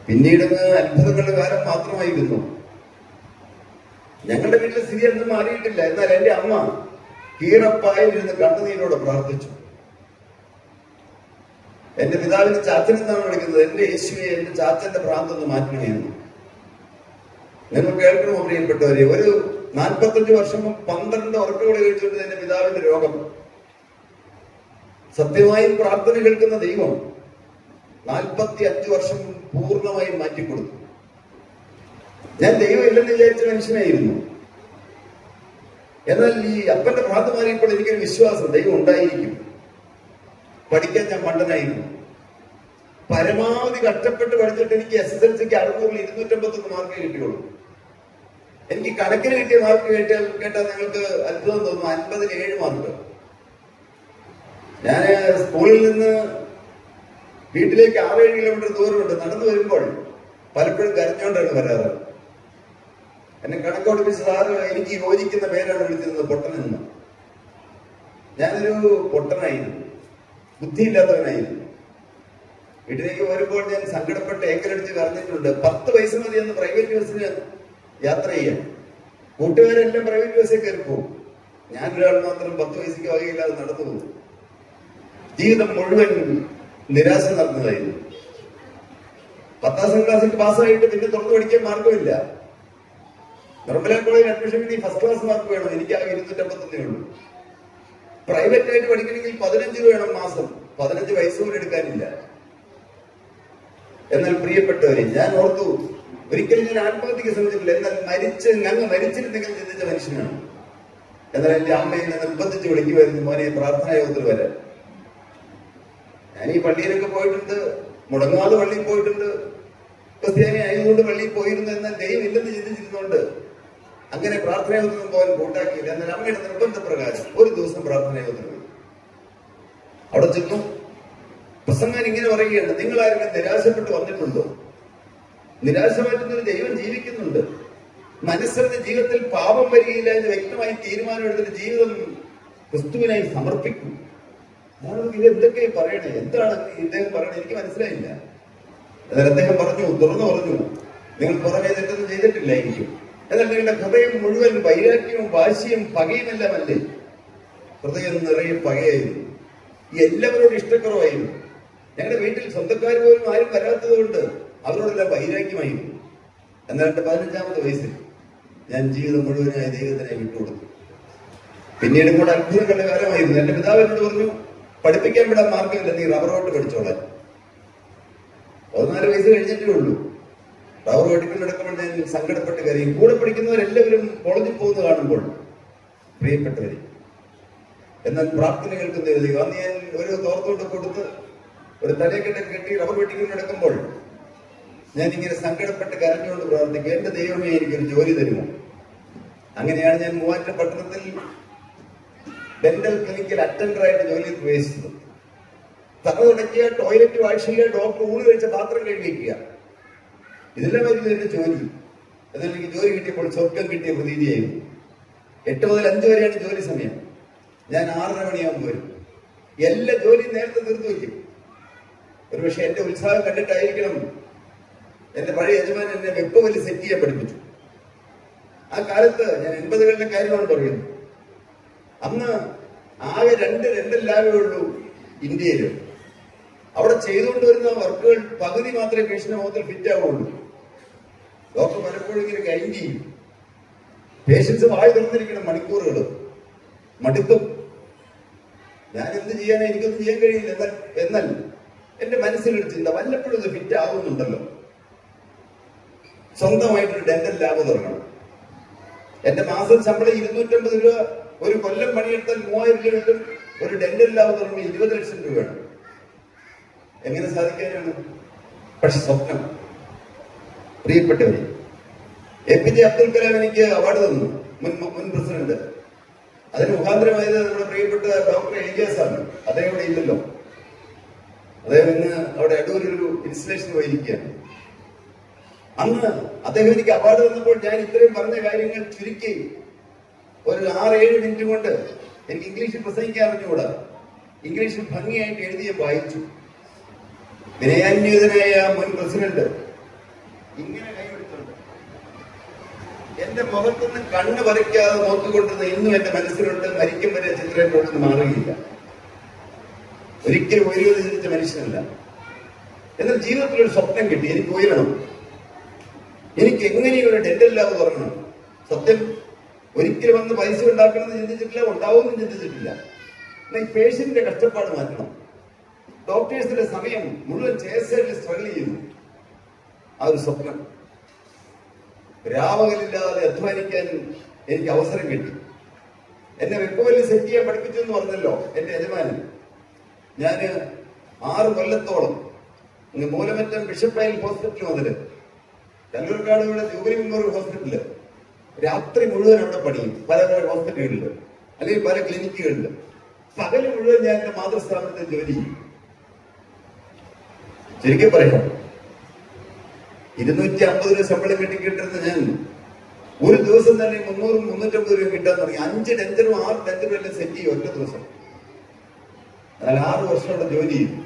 പിന്നീട് അത്ഭുതങ്ങളുടെ കാലം മാത്രമായിരുന്നു. ഞങ്ങളുടെ വീട്ടിലെ സ്ഥിതി ഒന്നും മാറിയിട്ടില്ല. എന്നാൽ എന്റെ അമ്മ കീറപ്പായിരുന്ന് കണ്ണുനീരോടെ പ്രാർത്ഥിച്ചു. എന്റെ പിതാവിന്റെ ചാച്ചൻ എന്നാണ് വിളിക്കുന്നത്. എന്റെ യേശുവെ, എന്റെ ചാച്ചന്റെ പ്രാന്തൊന്ന് മാറ്റണമെന്ന്. നിങ്ങൾ കേൾക്കണമോ പ്രിയപ്പെട്ടവരെ? ഒരു 45 വർഷം 12 ഉറക്കങ്ങൾ കഴിച്ചുകൊണ്ട് എന്റെ പിതാവിന്റെ രോഗം. സത്യമായും പ്രാർത്ഥന കേൾക്കുന്ന ദൈവം 45 വർഷം പൂർണ്ണമായും മാറ്റിക്കൊടുത്തു. ഞാൻ ദൈവം ഇല്ലെന്ന് വിചാരിച്ച മനുഷ്യനായിരുന്നു. എന്നാൽ ഈ അപ്പന്റെ ഭ്രാന്ത് മാറിയപ്പോൾ എനിക്കൊരു വിശ്വാസം, ദൈവം ഉണ്ടായിരിക്കും. പഠിക്കാൻ ഞാൻ മണ്ടനായിരുന്നു. പരമാവധി കഷ്ടപ്പെട്ട് പഠിച്ചിട്ട് എനിക്ക് SSLCക്ക് 600 251 മാർക്ക് കിട്ടിയുള്ളൂ. എനിക്ക് കണക്കിന് കിട്ടിയ മാർക്ക് കേട്ടാൽ നിങ്ങൾക്ക് അത്ഭുതം തോന്നും. 50-ൽ 7 മാർക്ക്. ഞാൻ സ്കൂളിൽ നിന്ന് വീട്ടിലേക്ക് 6-7 കിലോമീറ്റർ ദൂരമുണ്ട്. നടന്നു വരുമ്പോൾ പലപ്പോഴും കരഞ്ഞോണ്ടാണ് വരാറ്. എന്നെ കണക്ക് പഠിപ്പിച്ച സാറ് എനിക്ക് യോജിക്കുന്ന പേരാണ് വിളിച്ചിരുന്നത്, പൊട്ടനെന്ന്. ഞാനൊരു പൊട്ടനായിരുന്നു, ബുദ്ധിയില്ലാത്തവനായിരുന്നു. വീട്ടിലേക്ക് വരുമ്പോൾ ഞാൻ സങ്കടപ്പെട്ട് ഏക്കലടിച്ച് കരഞ്ഞിട്ടുണ്ട്. 10 പൈസ മതി എന്ന് പ്രൈവറ്റ് ബസ്സിന് യാത്ര ചെയ്യാൻ. കൂട്ടുകാരെല്ലാം പ്രൈവറ്റ് ബസ്സിൽ കയറി പോകും. ഞാനൊരാൾ മാത്രം 10 പൈസയ്ക്ക് വകയില്ലാതെ നടന്നു പോകും. ജീവിതം മുഴുവൻ നിരാശ നടന്നതായിരുന്നു. 10ാം ക്ലാസ്സിൽ പാസ്സായിട്ട് പിന്നെ തുറന്നു പഠിക്കാൻ മാർഗമില്ല. നിർമ്മല കോളേജിൽ അഡ്മിഷൻ കിട്ടി ഫസ്റ്റ് ക്ലാസ് മാർക്ക് വേണം. എനിക്ക് ആകെ 251 ഉള്ളൂ. പ്രൈവറ്റ് ആയിട്ട് പഠിക്കണമെങ്കിൽ 15 വേണം മാസം. 15 പൈസ പോലും എടുക്കാനില്ല. എന്നാൽ പ്രിയപ്പെട്ടവരെ, ഞാൻ ഓർത്തു, ഒരിക്കലും ഞാൻ ആത്മഹത്യക്ക് ശ്രമിച്ചിട്ടില്ല. എന്നാൽ ഞങ്ങൾ മരിച്ചിരുന്നെങ്കിൽ ചിന്തിച്ച മനുഷ്യനാണ്. എന്നാൽ എന്റെ അമ്മയെ നിർബന്ധിച്ച് വിളിക്കുമായിരുന്നു, മോനെ പ്രാർത്ഥനാ യോഗത്തിൽ വരാൻ. ഞാൻ ഈ പള്ളിയിലൊക്കെ പോയിട്ടുണ്ട്, മുടങ്ങാതെ പള്ളിയിൽ പോയിട്ടുണ്ട്. ക്രിസ്ത്യാനി ആയതുകൊണ്ട് പള്ളിയിൽ പോയിരുന്നു. എന്നാൽ ദൈവം ഇല്ലെന്ന് ചിന്തിച്ചിരുന്നുകൊണ്ട് അങ്ങനെ പ്രാർത്ഥനാ യോഗത്തിനും പോകാൻ കൂട്ടാക്കിയില്ല. എന്നാൽ അമ്മയുടെ നിർബന്ധപ്രകാരം ഒരു ദിവസം പ്രാർത്ഥനാ യോഗത്തിന് പോയി. അവിടെ ചെന്നു. പ്രസംഗം ഇങ്ങനെ പറയുകയാണ്, നിങ്ങൾ ആരെങ്കിലും നിരാശപ്പെട്ട് വന്നിട്ടുണ്ടോ? നിരാശ മാറ്റുന്ന ഒരു ദൈവം ജീവിക്കുന്നുണ്ട്. മനസ്സറിന്റെ ജീവിതത്തിൽ പാപം വരികയില്ല എന്ന് വ്യക്തമായി തീരുമാനം എടുത്തിട്ട് ജീവിതം ക്രിസ്തുവിനായി സമർപ്പിക്കും. ഇത് എന്തൊക്കെ പറയണേ? എന്താണ് ഇദ്ദേഹം പറയണേ? എനിക്ക് മനസ്സിലായില്ല. എന്നാൽ അദ്ദേഹം തുറന്നു പറഞ്ഞു, നിങ്ങൾ പുറമേ തെറ്റൊന്നും ചെയ്തിട്ടില്ലായിരിക്കും. എന്നാൽ നിങ്ങളുടെ ഹൃദയം മുഴുവൻ വൈരാഗ്യവും വാശിയും പകയുമെല്ലാം അല്ലേ? ഹൃദയം നിറയെ പകയായിരുന്നു. എല്ലാവരോടും ഇഷ്ടക്കുറവായിരുന്നു. ഞങ്ങളുടെ വീട്ടിൽ സ്വന്തക്കാർ പോലും ആരും വരാത്തത് കൊണ്ട് അവരോടെല്ലാം വൈരാഗ്യമായിരുന്നു. എന്നാൽ എന്റെ 15ാമത്തെ വയസ്സിൽ ഞാൻ ജീവിതം മുഴുവനായി ദൈവത്തിനായി വിട്ടുകൊടുത്തു. പിന്നീട് കൂടെ അത്ഭുതങ്ങളുടെ കാലമായിരുന്നു. എന്റെ പിതാവ് എന്നോട് പറഞ്ഞു, പഠിപ്പിക്കാൻ വിടാൻ മാർഗമില്ല, നീ റബ്ബറോട്ട് പഠിച്ചോളാൻ. 14 വയസ്സ് കഴിഞ്ഞിട്ടേ ഉള്ളൂ. റബ്ബർ പഠിപ്പിനെടുക്കുമ്പോൾ ഞാൻ സങ്കടപ്പെട്ട് കരയും. കൂടെ പഠിക്കുന്നവരെല്ലാവരും കോളേജിൽ പോകുന്നത് കാണുമ്പോൾ പ്രിയപ്പെട്ടവരെ. എന്നാൽ പ്രാർത്ഥന കേൾക്കുന്ന ദൈവം. അന്ന് ഞാൻ ഒരു തോർത്തോട്ട് കൊടുത്ത് ഒരു തലക്കെട്ടൊക്കെ കെട്ടി റബ്ബർ വെട്ടിക്കൊണ്ടെടുക്കുമ്പോൾ ഞാൻ ഇങ്ങനെ സങ്കടപ്പെട്ട് കരഞ്ഞുകൊണ്ട് പ്രാർത്ഥിക്കും, എന്റെ ദൈവമേ എനിക്കൊരു ജോലി തരുമോ? അങ്ങനെയാണ് ഞാൻ മൂവാറ്റുപുഴ പട്ടണത്തിൽ ഡെന്റൽ ക്ലിനിക്കിൽ അറ്റൻഡറായിട്ട് ജോലിയിൽ പ്രവേശിച്ചത്. തറ തുടയ്ക്കുക, ടോയ്ലറ്റ് വാഷ് ചെയ്യുക, ഡോക്ടർ ഊണ് കഴിച്ച പാത്രം കഴുകിക്കുക, ഇതെല്ലാമായിരുന്നു എന്റെ ജോലി. എന്നാൽ എനിക്ക് ജോലി കിട്ടിയപ്പോൾ സ്വർഗം കിട്ടിയ പ്രതീതിയായിരുന്നു. 8 മുതൽ 5 വരെയാണ് ജോലി സമയം. ഞാൻ 6:30 മണിയാകുമ്പോൾ വരും. എല്ലാ ജോലിയും നേരത്തെ തീർത്തു വയ്ക്കും. ഒരുപക്ഷെ എന്റെ ഉത്സാഹം കണ്ടിട്ടായിരിക്കണം എന്റെ പഴയ യജമാൻ എന്നെ വെപ്പവലി സെറ്റ് ചെയ്യാൻ പഠിപ്പിച്ചു. ആ കാലത്ത് ഞാൻ 80കളിലെ കാര്യമാണ് പറയുന്നത്. അന്ന് ആകെ 2 ലാബേ ഉള്ളൂ ഇന്ത്യയിൽ. അവിടെ ചെയ്തുകൊണ്ട് വരുന്ന വർക്കുകൾ പകുതി മാത്രമേ പേഷ്യന്റെ മുഖത്തിൽ ഫിറ്റ് ആവുള്ളൂ. ഡോക്ടർ പലപ്പോഴും ഇങ്ങനെ ഗൈഡ് ചെയ്യും. പേഷ്യൻസ് വായി തുറന്നിരിക്കണം മണിക്കൂറുകൾ, മടുക്കും. ഞാൻ എന്ത് ചെയ്യാനാ, എനിക്കൊന്നും ചെയ്യാൻ കഴിയില്ല. എന്നാൽ എന്റെ മനസ്സിലൊരു ചിന്ത, വല്ലപ്പോഴും ഇത് ഫിറ്റ് ആവുന്നുണ്ടല്ലോ, സ്വന്തമായിട്ടൊരു ഡെന്റൽ ലാബ് തുറക്കണം. എന്റെ മാസം ശമ്പളം 250 രൂപ, ഒരു കൊല്ലം പണിയെടുത്താൽ 3000 രൂപ കിട്ടും. ഒരു ഡെന്റൽ ലാബ് തുറന്ന് 20 ലക്ഷം രൂപയാണ്. എങ്ങനെ സാധിക്കാനാണ്? പക്ഷെ സ്വപ്നം. പ്രിയപ്പെട്ടവരെ, APJ അബ്ദുൽ കലാം എനിക്ക് അവാർഡ് തന്നു, മുൻ പ്രസിഡന്റ്. അതിന് മുഖാന്തരമായത് നമ്മുടെ പ്രിയപ്പെട്ട ഡോക്ടർ എലിയാസ് ആണ്. അദ്ദേഹം ഇവിടെ ഇല്ലല്ലോ. അദ്ദേഹം ഇന്ന് അവിടെ അടൂരൊരു ഇൻസ്റ്റലേഷൻ പോയിരിക്കുകയാണ്. അന്ന് അദ്ദേഹം എനിക്ക് അവാർഡ് തന്നപ്പോൾ ഞാൻ ഇത്രയും പറഞ്ഞ കാര്യങ്ങൾ ചുരുക്കി ഒരു 6-7 മിനിറ്റ് കൊണ്ട്, എനിക്ക് ഇംഗ്ലീഷിൽ പ്രസംഗിക്കാൻ അറിഞ്ഞുകൂടാ, ഇംഗ്ലീഷിൽ ഭംഗിയായിട്ട് എഴുതിയ വായിച്ചു. വിനയാന്വിതനായ മുൻ പ്രസിഡന്റ് ഇങ്ങനെ കൈപിടിച്ചുണ്ട്. എന്റെ മുഖത്തൊന്നും കണ്ണ് പറിക്കാതെ നോക്കിക്കൊണ്ടിരുന്ന ഇന്നും എന്റെ മനസ്സിലുണ്ട്. മരിക്കും വരെ ചിത്രം കൊണ്ടൊന്നും മാറുകയില്ല. ഒരിക്കലും ഉയരുമെന്ന് ചിന്തിച്ച മനുഷ്യനല്ല. എന്നാൽ ജീവിതത്തിൽ ഒരു സ്വപ്നം കിട്ടി, എനിക്ക് ഉയരണം, എനിക്ക് എങ്ങനെയും ഒരു ഡെന്റൽ ലാബ് തുറക്കണം. സത്യം, ഒരിക്കലും വന്ന് പൈസ ഉണ്ടാക്കണമെന്ന് ചിന്തിച്ചിട്ടില്ല, ഉണ്ടാവുമെന്ന് ചിന്തിച്ചിട്ടില്ല. എന്നാൽ ഈ പേഷ്യന്റിന്റെ കഷ്ടപ്പാട് മാറ്റണം. ഡോക്ടേഴ്സിന്റെ സമയം മുഴുവൻ ചേർച്ചയിൽ സ്ട്രഗിൾ ചെയ്യുന്നു. ആ ഒരു സ്വപ്നം, രാവകലില്ലാതെ അധ്വാനിക്കാൻ എനിക്ക് അവസരം കിട്ടി. എന്നെ വെപ്പുവല്ലി സെറ്റ് ചെയ്യാൻ പഠിപ്പിച്ചു എന്ന് പറഞ്ഞല്ലോ എന്റെ യജമാനൻ. ഞാന് 6 കൊല്ലത്തോളം മൂലമറ്റം ബിഷപ്പ് ഹോസ്പിറ്റൽ മുതല് കല്ലൂർക്കാട് ഇവിടെ ജൂബിലി മെമ്മോറിയൽ ഹോസ്പിറ്റലില് രാത്രി മുഴുവൻ അവിടെ പണിയും. പല ഹോസ്പിറ്റലുകളില് അല്ലെങ്കിൽ പല ക്ലിനിക്കുകളില് പകല് മുഴുവൻ ഞാൻ എന്റെ മാതൃസ്ഥാപനത്തിൽ ജോലി ചെയ്യും. ശരിക്കും പറയാം, 250 രൂപ ശമ്പളം കിട്ടിക്കിട്ടുന്ന ഞാൻ ഒരു ദിവസം തന്നെ 300-350 രൂപ കിട്ടാൻ തുടങ്ങി. 5 ഡെഞ്ചറും 6 ഡെഞ്ചറും എല്ലാം സെറ്റ് ചെയ്യും ഒറ്റ ദിവസം. എന്നാൽ 6 വർഷം അവിടെ ജോലി ചെയ്തു.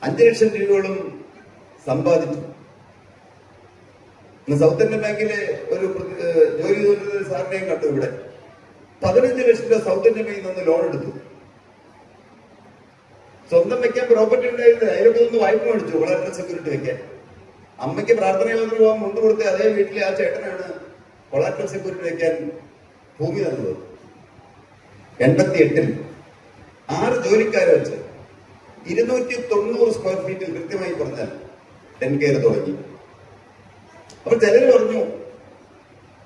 5 ലക്ഷം രൂപയോളം സമ്പാദിച്ചു. സൗത്ത് ഇന്ത്യൻ ബാങ്കിലെ ഒരു ജോലി ചെയ്തുകൊണ്ടിരുന്ന സാറിനെയും കണ്ടു ഇവിടെ. 15 ലക്ഷം രൂപ സൗത്ത് ഇന്ത്യൻ ബാങ്കിൽ നിന്ന് ലോൺ എടുത്തു. സ്വന്തം വെക്കാൻ പ്രോപ്പർട്ടി ഉണ്ടായിരുന്നില്ല, അതിലൊക്കെ ഒന്ന് വായ്പ മേടിച്ചു കൊളാറ്ററൽ സെക്യൂരിറ്റി വെക്കാൻ. അമ്മയ്ക്ക് പ്രാർത്ഥനയോട് പോകാൻ മുണ്ട് കൊടുത്ത അതേ വീട്ടിലെ ആ ചേട്ടനാണ് കൊളാറ്ററൽ സെക്യൂരിറ്റി വെക്കാൻ ഭൂമി തന്നത്. 88-ൽ 6 ജോലിക്കാരെ വെച്ച് 290 സ്ക്വയർ ഫീറ്റിൽ കൃത്യമായി പറഞ്ഞാൽ ഡെൻ കെയർ തുടങ്ങി. അപ്പൊ ചിലര് പറഞ്ഞു,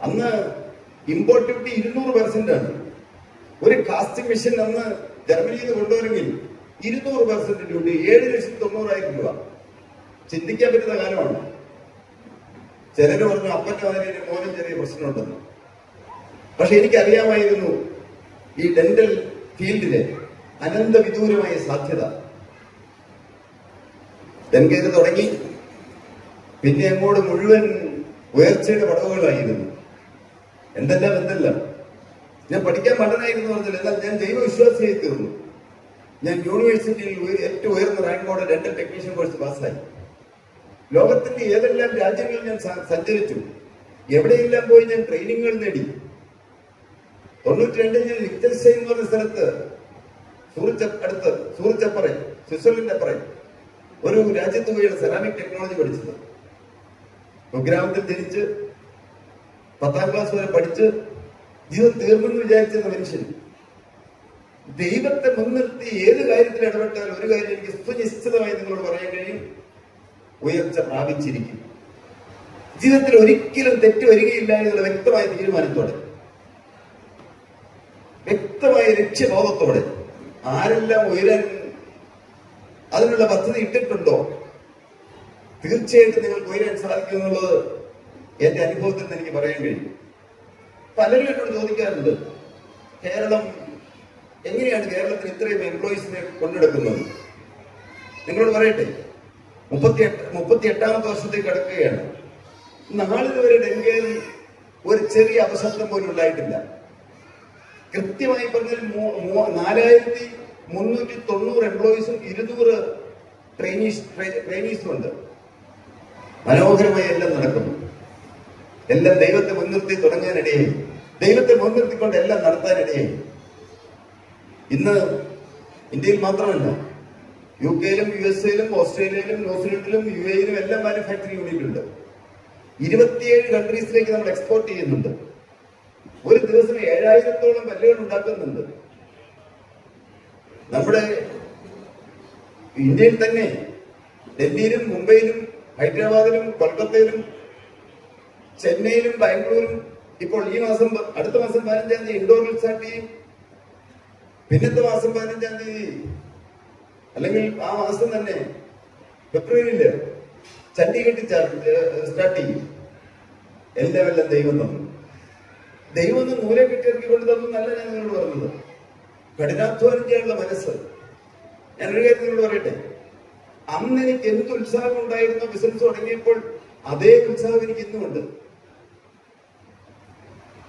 അന്ന് ഇമ്പോർട്ട് ഡ്യൂട്ടി 200% ആണ്. ഒരു കാസ്റ്റിംഗ് മെഷീൻ അന്ന് ജർമ്മനിയിൽ നിന്ന് കൊണ്ടുവരെങ്കിൽ 200% ഡ്യൂട്ടി, 7,90,000 രൂപ. ചിന്തിക്കാൻ പറ്റുന്ന കാലമാണ്. ചിലര് പറഞ്ഞു അപ്പന്റെ അതിന് മോനും ചെറിയ പ്രശ്നമുണ്ടെന്ന്. പക്ഷെ എനിക്കറിയാമായിരുന്നു ഈ ഡെന്റൽ ഫീൽഡിലെ അനന്ത വിദൂരമായ സാധ്യത. ഡെൻ കെയർ തുടങ്ങി. പിന്നെ അങ്ങോട്ട് മുഴുവൻ ഉയർച്ചയുടെ പടവുകളായിരുന്നു. എന്തെല്ലാം. ഞാൻ പഠിക്കാൻ മണ്ടനായിരുന്നു പറഞ്ഞില്ല, എന്നാൽ ഞാൻ ദൈവവിശ്വാസിയായി തീർന്നു. ഞാൻ യൂണിവേഴ്സിറ്റിയിൽ ഏറ്റവും ഉയർന്ന റാങ്കോടെ ഡെന്റൽ ടെക്നീഷ്യൻ കോഴ്സ് പാസ്സായി. ലോകത്തിന്റെ ഏതെല്ലാം രാജ്യങ്ങളിൽ ഞാൻ സഞ്ചരിച്ചു, എവിടെയെല്ലാം പോയി ഞാൻ ട്രെയിനിങ്ങുകൾ നേടി. 92 ഞാൻ ലിക്റ്റൻസ്റ്റൈൻ എന്ന് പറഞ്ഞ സ്ഥലത്ത് സൂറിച്ചപ്പറ സ്വിറ്റ്സർലൻഡ് അപ്പറ ഒരു രാജ്യത്ത് പോയാണ് സെറാമിക് ടെക്നോളജി പഠിച്ചത്. കുഗ്രാമത്തിൽ ജനിച്ച് 10ാം ക്ലാസ് വരെ പഠിച്ച് ജീവിതം തീർന്നെന്ന് വിചാരിച്ചിരുന്ന മനുഷ്യൻ ദൈവത്തെ മുൻനിർത്തി ഏത് കാര്യത്തിൽ ഇടപെട്ടാൽ ഒരു കാര്യം എനിക്ക് സുനിശ്ചിതമായി നിങ്ങളോട് പറയാൻ കഴിയും, ഉയർച്ച പ്രാപിച്ചിരിക്കും. ജീവിതത്തിൽ ഒരിക്കലും തെറ്റ് വരികയില്ല എന്നുള്ള വ്യക്തമായ തീരുമാനത്തോടെ, വ്യക്തമായ ലക്ഷ്യബോധത്തോടെ ആരെല്ലാം ഉയരാൻ അതിനുള്ള പദ്ധതി ഇട്ടിട്ടുണ്ടോ തീർച്ചയായിട്ടും നിങ്ങൾക്ക് ഉയരാൻ സാധിക്കും എന്നുള്ളത് എന്റെ അനുഭവത്തിൽ നിന്ന് എനിക്ക് പറയാൻ കഴിയും. പലരും എന്നോട് ചോദിക്കാറുണ്ട്, കേരളം എങ്ങനെയാണ് കേരളത്തിൽ ഇത്രയും എംപ്ലോയീസിനെ കൊണ്ടെടുക്കുന്നത്? നിങ്ങളോട് പറയട്ടെ, 38ാമത്തെ വർഷത്തേക്ക് കടക്കുകയാണ്. നാളിതുവരെ ഡെങ്കയിൽ ഒരു ചെറിയ അപശബ്ദം പോലും ഉണ്ടായിട്ടില്ല. കൃത്യമായി പറഞ്ഞാൽ 4,390 എംപ്ലോയീസും 200 ട്രെയിനീസും ഉണ്ട്. മനോഹരമായി എല്ലാം നടക്കുന്നു. എല്ലാം ദൈവത്തെ മുൻനിർത്തി തുടങ്ങാനിടയായി, ദൈവത്തെ മുൻനിർത്തിക്കൊണ്ട് എല്ലാം നടത്താനിടയായി. ഇന്ന് ഇന്ത്യയിൽ മാത്രമല്ല, UK-യിലും USA-യിലും ഓസ്ട്രേലിയയിലും ന്യൂസിലൻഡിലും UAE-യിലും എല്ലാം മാനുഫാക്ചറിംഗ് യൂണിറ്റ് ഉണ്ട്. 27 കൺട്രീസിലേക്ക് നമ്മൾ എക്സ്പോർട്ട് ചെയ്യുന്നുണ്ട്. ഒരു ദിവസം 7,000-ഓളം പല്ലുകൾ ഉണ്ടാക്കുന്നുണ്ട്. നമ്മുടെ ഇന്ത്യയിൽ തന്നെ ഡൽഹിയിലും മുംബൈയിലും ഹൈദരാബാദിലും കൊൽക്കത്തയിലും ചെന്നൈയിലും ബാംഗ്ലൂരും ഇപ്പോൾ ഈ മാസം അടുത്ത മാസം 15-ാം തീയതി ഇൻഡോറിൽ സ്റ്റാർട്ട് ചെയ്യും. പിന്നത്തെ മാസം 15-ാം തീയതി അല്ലെങ്കിൽ ആ മാസം തന്നെ ഫെബ്രുവരിയില് ചണ്ഡീഗഡിൽ സ്റ്റാർട്ട് ചെയ്യും. എല്ലാം ദൈവം തന്നു. ദൈവം നൂലെ കെട്ടിയിറക്കി കൊണ്ട് തന്നു നല്ല ഞാൻ നിങ്ങളോട് പറഞ്ഞത്. കഠിനാധ്വാനം ചെയ്യാനുള്ള മനസ്സ്. ഞാനൊരു കാര്യം നിങ്ങളോട് പറയട്ടെ, അന്ന് എനിക്ക് എന്ത് ഉത്സാഹം ഉണ്ടായിരുന്നോ ബിസിനസ് തുടങ്ങിയപ്പോൾ അതേ ഉത്സാഹം എനിക്ക് ഇന്നുമുണ്ട്.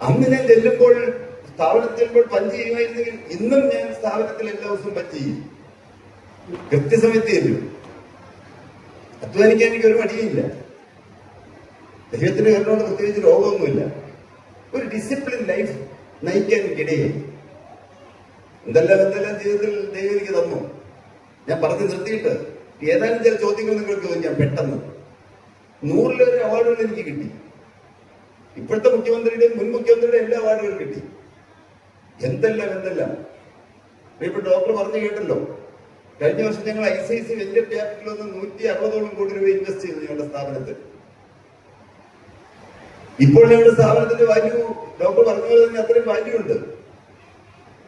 അന്ന് ഞാൻ ചെല്ലുമ്പോൾ സ്ഥാപനത്തിൽ ചെല്ലുമ്പോൾ പഞ്ച് ചെയ്യുമായിരുന്നെങ്കിൽ ഇന്നും ഞാൻ സ്ഥാപനത്തിൽ എല്ലാ ദിവസവും പഞ്ച് ചെയ്യും. കൃത്യസമയത്ത് ചെല്ലും. അധ്വാനിക്കാൻ എനിക്ക് ഒരു മടിയില്ല. ദൈവത്തിന്റെ കരുണോട് പ്രത്യേകിച്ച് രോഗമൊന്നുമില്ല. ഒരു ഡിസിപ്ലിൻ ലൈഫ് നയിക്കാൻ എനിക്കിടയായി. എന്തെല്ലാം ജീവിതത്തിൽ ദൈവം എനിക്ക് തന്നു. ഞാൻ പറഞ്ഞു നിർത്തിയിട്ട് ഏതാനും ചില ചോദ്യങ്ങൾ നിങ്ങൾക്ക് ചോദിക്കാം പെട്ടെന്ന്. 100-ൽ അവാർഡുകൾ എനിക്ക് കിട്ടി. ഇപ്പോഴത്തെ മുഖ്യമന്ത്രിയുടെയും മുൻ മുഖ്യമന്ത്രിയുടെയും എല്ലാ അവാർഡുകളും കിട്ടി. എന്തെല്ലാം ഇപ്പൊ ഡോക്ടർ പറഞ്ഞു കേട്ടല്ലോ, കഴിഞ്ഞ വർഷം ഞങ്ങൾ ICICI വെഞ്ചർ ക്യാപിറ്റൽ 160ഓളം കോടി രൂപ ഇൻവെസ്റ്റ് ചെയ്തു ഞങ്ങളുടെ സ്ഥാപനത്തിൽ. ഇപ്പോൾ ഞങ്ങളുടെ സ്ഥാപനത്തിന്റെ വാല്യൂ ഡോക്ടർ പറഞ്ഞ പോലെ തന്നെ അത്രയും വാല്യൂ ഉണ്ട്.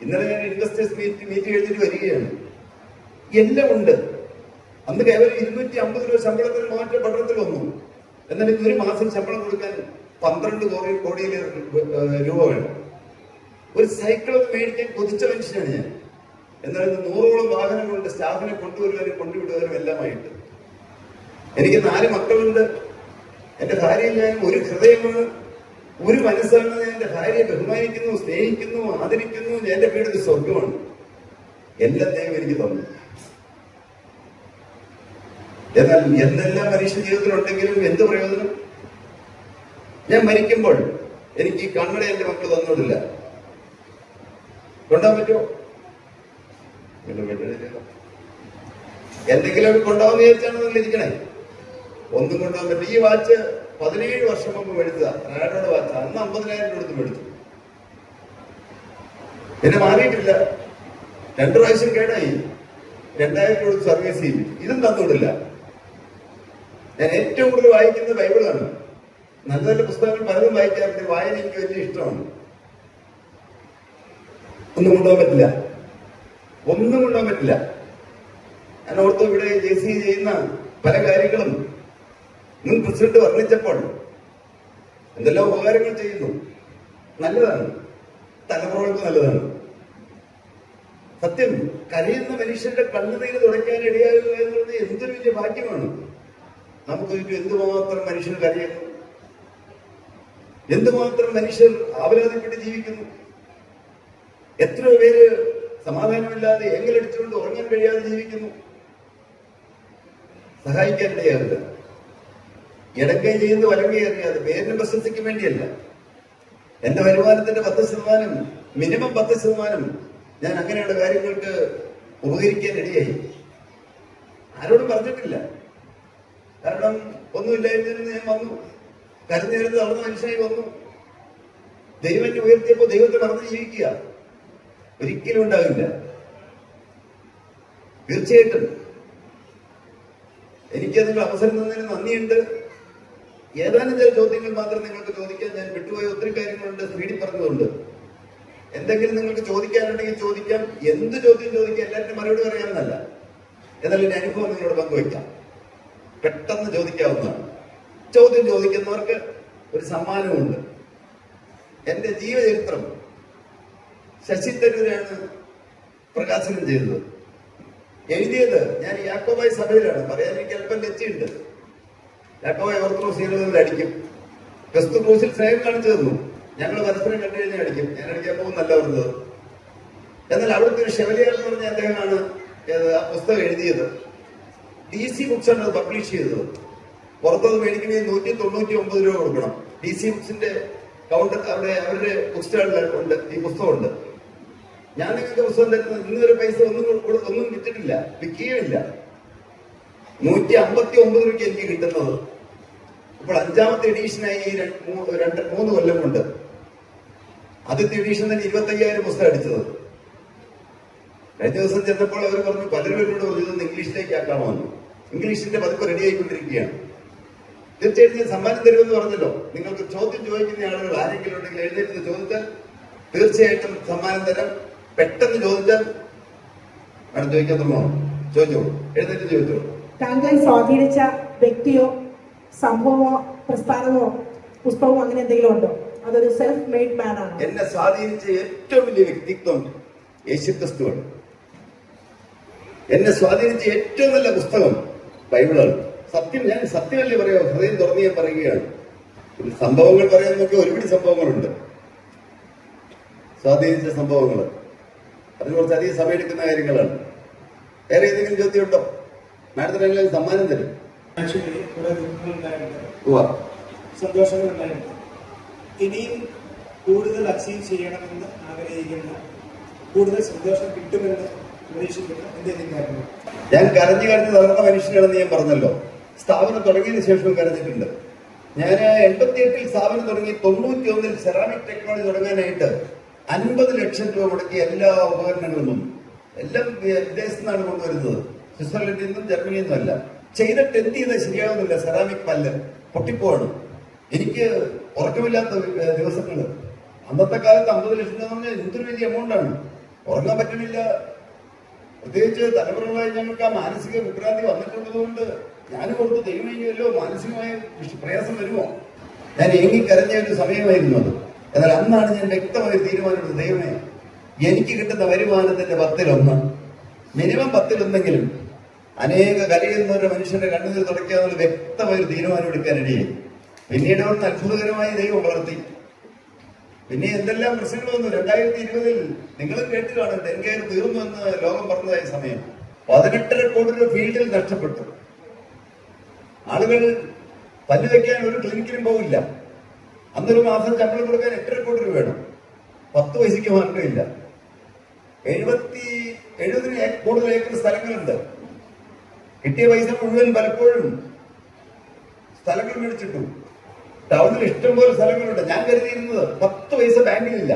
ഇന്നലെ ഞാൻ ഇൻവെസ്റ്റേഴ്സ് മീറ്റ് കഴിഞ്ഞിട്ട് വരികയാണ്. എല്ലാം ഉണ്ട്. അന്ന് കേവലം 250 രൂപ ശമ്പളത്തിന് മാറ്റം പഠനത്തിൽ വന്നു. എന്നാൽ ഇന്ന് ഒരു മാസം ശമ്പളം കൊടുക്കാൻ 12 കോടി രൂപ വേണം. ഒരു സൈക്കിൾ ഒന്ന് മേടിക്കാൻ കൊതിച്ച മനുഷ്യനാണ് ഞാൻ. എന്നാൽ 100ഓളം വാഹനങ്ങളുണ്ട് സ്റ്റാഫിനെ കൊണ്ടുവരുവാനും കൊണ്ടുവിടുവാനും എല്ലാമായിട്ട്. എനിക്ക് 4 മക്കളുണ്ട്. എന്റെ ഭാര്യയിൽ ഞാൻ ഒരു ഹൃദയമാണ്, ഒരു മനസ്സാണ്. ഞാൻ എന്റെ ഭാര്യയെ ബഹുമാനിക്കുന്നു, സ്നേഹിക്കുന്നു, ആദരിക്കുന്നു. എന്റെ വീടൊരു സ്വർഗമാണ്. എല്ലാം ദൈവം എനിക്ക് തന്നു. എന്നാൽ എന്തെല്ലാം മനുഷ്യ ജീവിതത്തിലുണ്ടെങ്കിലും എന്ത് പ്രയോജനം? ഞാൻ മരിക്കുമ്പോൾ എനിക്ക് ഈ കണ്ണട എന്റെ മക്കൾ തന്നോടില്ല. കൊണ്ടാൻ പറ്റുമോ? എന്തെങ്കിലും കൊണ്ടാവുന്ന വിചാരിച്ചാണെന്നല്ല ഇരിക്കണേ. ഒന്നും കൊണ്ടുപോകാൻ പറ്റും. ഈ വാച്ച് 17 വർഷം മുമ്പ് മേടിച്ചതാ. റാഡോയുടെ വാച്ച്. അന്ന് 50,000 കൊടുത്ത് മേടിച്ചു. പിന്നെ മാറിയിട്ടില്ല. 2 പ്രാവശ്യം കേടായി. 2000 കൊടുത്ത് സർവീസ് ചെയ്യും. ഇതും തന്നോടില്ല. ഞാൻ ഏറ്റവും കൂടുതൽ വായിക്കുന്നത് ബൈബിളാണ്. നല്ല നല്ല പുസ്തകങ്ങൾ പലതും വായിക്കാറുണ്ട്. വായന എനിക്ക് വലിയ ഇഷ്ടമാണ്. ഒന്നും കൊണ്ടുപോകാൻ പറ്റില്ല. ഞാൻ ഓർത്തു ഇവിടെ JC ചെയ്യുന്ന പല കാര്യങ്ങളും മുൻ പ്രസിഡന്റ് വർണ്ണിച്ചപ്പോൾ എന്തെല്ലാം ഉപകാരങ്ങൾ ചെയ്യുന്നു. നല്ലതാണ്, തലമുറകൾക്ക് നല്ലതാണ്. സത്യം, കരയുന്ന മനുഷ്യരുടെ കണ്ണുനീര് തുടയ്ക്കാൻ ഇടയാകുക എന്നുള്ളത് എന്തൊരു വലിയ ഭാഗ്യമാണ്. നമുക്ക് എന്തുമാത്രം മനുഷ്യർ കരയുന്നു, എന്തുമാത്രം മനുഷ്യർ ആവലാതിപ്പെട്ട് ജീവിക്കുന്നു. എത്രയോ പേര് സമാധാനമില്ലാതെ എങ്ങലടിച്ചുകൊണ്ട് ഉറങ്ങാൻ കഴിയാതെ ജീവിക്കുന്നു. സഹായിക്കാനിടയാവില്ല. ഇടക്കൈ ചെയ്യുന്ന വലങ്കൈ അറിയാതെ പേരിന് പ്രശസ്തിക്ക് വേണ്ടിയല്ല. എന്റെ വരുമാനത്തിന്റെ 10%, മിനിമം 10% ഞാൻ അങ്ങനെയുള്ള കാര്യങ്ങൾക്ക് ഉപകരിക്കാൻ ഇടയായി. ആരോടും പറഞ്ഞിട്ടില്ല. കാരണം ഒന്നുമില്ലായിരുന്നു. ഞാൻ വന്നു, കരുന്നേരുന്ന് തളർന്ന മനുഷ്യനായി വന്നു. ദൈവം ഉയർത്തിയപ്പോൾ ദൈവത്തെ മറന്ന് ജീവിക്കുക ഒരിക്കലും ഉണ്ടാവില്ല. തീർച്ചയായിട്ടും എനിക്കതിനുള്ള അവസരം തന്നതിന് നന്ദിയുണ്ട്. ഏതാനും ചില ചോദ്യങ്ങൾ മാത്രം നിങ്ങൾക്ക് ചോദിക്കാൻ ഞാൻ വിട്ടുപോയ ഒത്തിരി കാര്യങ്ങളുണ്ട്. സ്പീഡിൽ പറഞ്ഞതുകൊണ്ട് എന്തെങ്കിലും നിങ്ങൾക്ക് ചോദിക്കാനുണ്ടെങ്കിൽ ചോദിക്കാം. എന്ത് ചോദ്യം ചോദിക്കാം. എല്ലാവരും മറുപടി പറയാമെന്നല്ല. എന്നാൽ എന്റെ അനുഭവം നിങ്ങളോട് പങ്കുവയ്ക്കാം. പെട്ടെന്ന് ചോദിക്കാവുന്നതാണ്. ചോദ്യം ചോദിക്കുന്നവർക്ക് ഒരു സമ്മാനമുണ്ട്. എന്റെ ജീവചരിത്രം ശശി തരൂരാണ് പ്രകാശനം ചെയ്തത്. എഴുതിയത് ഞാൻ യാക്കോബായ സഭയിലാണ്. പറയാൻ എനിക്ക് അല്പം ലജ്ജയുണ്ട്. യാക്കോബായ ഓർത്തഡോക്സ് സഭയിൽ അടിക്കും. ക്രിസ്തു ക്രൂസിൽ സ്നേഹം കാണിച്ചു തന്നു. ഞങ്ങൾ പരസ്പരം കണ്ടു കഴിഞ്ഞാൽ അടിക്കും. ഞാൻ അടിക്കാൻ പോകുന്നല്ല പറഞ്ഞത്. എന്നാൽ അവിടുത്തെ ഒരു ഷെവലിയർ എന്ന് പറഞ്ഞ അദ്ദേഹമാണ് ആ പുസ്തകം എഴുതിയത്. DC ബുക്സാണ് അത് പബ്ലിഷ് ചെയ്തത്. പുറത്തത് മേടിക്കണമെങ്കിൽ 199 രൂപ കൊടുക്കണം. DC ബുക്സിന്റെ കൗണ്ടർ അവിടെ അവരുടെ ബുക്ക് സ്റ്റാളിലുണ്ട്. ഈ പുസ്തകമുണ്ട്. ഞാൻ നിങ്ങൾക്ക് പുസ്തകം തരുന്നത് ഇന്നൊരു പൈസ ഒന്നും വിറ്റിട്ടില്ല, വിൽക്കുകയുമില്ല. 159 രൂപയ്ക്ക് എനിക്ക് കിട്ടുന്നത്. ഇപ്പോൾ 5ാമത്തെ എഡീഷനായി 3 കൊല്ലം കൊണ്ട്. ആദ്യത്തെ എഡീഷൻ തന്നെ 25,000 പുസ്തകം അടിച്ചത്. കഴിഞ്ഞ ദിവസം ചെന്നപ്പോൾ അവർ പറഞ്ഞു, പലരും എന്നോട് പറഞ്ഞു ഇതൊന്ന് ഇംഗ്ലീഷിലേക്ക് ആക്കാമെന്ന്. ഇംഗ്ലീഷിന്റെ പതിപ്പ് റെഡി ആയിക്കൊണ്ടിരിക്കുകയാണ്. തീർച്ചയായിട്ടും ഞാൻ സമ്മാനം തരുമെന്ന് പറഞ്ഞല്ലോ. നിങ്ങൾക്ക് ചോദ്യം ചോദിക്കുന്ന ആളുകൾ ആരെങ്കിലും ഉണ്ടെങ്കിൽ എഴുന്നേറ്റ് ചോദിച്ചാൽ തീർച്ചയായിട്ടും സമ്മാനം തരാം. പെട്ടെന്ന് ചോദിച്ചാൽ അവിടെ ചോദിക്കാൻ തുടങ്ങണം. ചോദിച്ചോളൂ, എഴുന്നേറ്റ് ചോദിച്ചോളൂ. താങ്കളെ സ്വാധീനിച്ച വ്യക്തിയോ സംഭവമോ പ്രസ്ഥാനമോ പുസ്തകമോ അങ്ങനെ എന്തെങ്കിലും ഉണ്ടോ? അതൊരു സെൽഫ് മെയ്ഡ് മാൻ ആണ്. എന്നെ സ്വാധീനിച്ച ഏറ്റവും വലിയ വ്യക്തിത്വം യേശുക്രിസ്തുവാണ്. എന്നെ സ്വാധീനിച്ച ഏറ്റവും നല്ല പുസ്തകം ബൈബിളാണ്. ഞാൻ സത്യമല്ലേ പറയാ, ഹൃദയം തുറന്ന് ഞാൻ പറയുകയാണ്. സംഭവങ്ങൾ പറയാനൊക്കെ ഒരുപിടി സംഭവങ്ങളുണ്ട്, സ്വാധീനിച്ച സംഭവങ്ങൾ. അതിന് കുറച്ചധികം സമയമെടുക്കുന്ന കാര്യങ്ങളാണ്. വേറെ ഏതെങ്കിലും ചോദ്യം ഉണ്ടോ? മാഡത്തിന് സമ്മാനം തരും. സന്തോഷങ്ങളുണ്ടായിരുന്നു. ഇനിയും കൂടുതൽ അച്ചീവ് ചെയ്യണമെന്ന് ആഗ്രഹിക്കുന്ന, കൂടുതൽ സന്തോഷം കിട്ടുമെന്ന് പ്രതീക്ഷിക്കുന്ന എന്തെങ്കിലും കാര്യങ്ങൾ? ഞാൻ കരഞ്ഞു തളർന്ന മനുഷ്യനാണെന്ന് ഞാൻ പറഞ്ഞല്ലോ. സ്ഥാപനം തുടങ്ങിയതിനു ശേഷവും കരഞ്ഞിട്ടുണ്ട്. ഞാൻ 88 സ്ഥാപനം തുടങ്ങി 91 സെറാമിക് ടെക്നോളജി തുടങ്ങാനായിട്ട് 50 ലക്ഷം രൂപ മുടക്കി എല്ലാ ഉപകരണങ്ങളും എല്ലാം വിദേശത്തു നിന്നാണ് കൊണ്ടുവരുന്നത്. സ്വിറ്റ്സർലൻഡിൽ നിന്നും ജർമ്മനിയിൽ നിന്നും അല്ല. ചെയ്തിട്ട് എന്ത് ചെയ്താൽ ശരിയാവുന്നില്ല. സെറാമിക് പല്ല് പൊട്ടിപ്പോവാണ്. എനിക്ക് ഉറക്കമില്ലാത്ത ദിവസങ്ങൾ. അന്നത്തെ കാലത്ത് 50 ലക്ഷം എന്ന് പറഞ്ഞാൽ എന്തൊരു വലിയ എമൗണ്ടാണ്. ഉറങ്ങാൻ പറ്റണില്ല. പ്രത്യേകിച്ച് തലമുറകളായി ഞങ്ങൾക്ക് ആ മാനസിക വിഭ്രാന്തി വന്നിട്ടുള്ളതുകൊണ്ട് ഞാൻ ഓർത്ത് ദൈവമല്ലോ മാനസികമായ പ്രയാസം വരുമോ. ഞാൻ ഏങ്ങിക്കരഞ്ഞ ഒരു സമയമായിരുന്നു അത്. എന്നാൽ അന്നാണ് ഞാൻ വ്യക്തമായ തീരുമാനമെടുത്തത്, ദൈവമേ എനിക്ക് കിട്ടുന്ന വരുമാനത്തിന്റെ 10-1, മിനിമം 10-1 അനേക കരയുന്നവരുടെ മനുഷ്യന്റെ കണ്ണുനീർ തുടയ്ക്കാന്നുള്ള വ്യക്തമായ ഒരു തീരുമാനം എടുക്കാനിടയായി. പിന്നീട് അവിടുന്ന് അത്ഭുതകരമായി ദൈവം വളർത്തി. പിന്നെ എന്തെല്ലാം പ്രശ്നങ്ങൾ വന്നു. 2020 നിങ്ങളും കേട്ട് കാണും, ഡെൻകെയർ തീർന്നു എന്ന് ലോകം പറഞ്ഞതായ സമയം 18.5 കോടി രൂപ ഫീൽഡിൽ നഷ്ടപ്പെട്ടു. ആളുകൾ പല്ല് വയ്ക്കാൻ ഒരു ക്ലിനിക്കിലും പോകില്ല. അന്നൊരു മാസം ശമ്പളം കൊടുക്കാൻ 8.5 കോടി രൂപ വേണം. 10 പൈസയ്ക്ക് മാർഗമില്ല. 70 കൂടുതൽ ഏക്കർ സ്ഥലങ്ങളുണ്ട്. കിട്ടിയ പൈസ മുഴുവൻ പലപ്പോഴും സ്ഥലങ്ങൾ മേടിച്ചിട്ടു. ടൗണിൽ ഇഷ്ടംപോലെ സ്ഥലങ്ങളുണ്ട്. ഞാൻ കരുതിയിരുന്നത് 10 പൈസ ബാങ്കിലില്ല.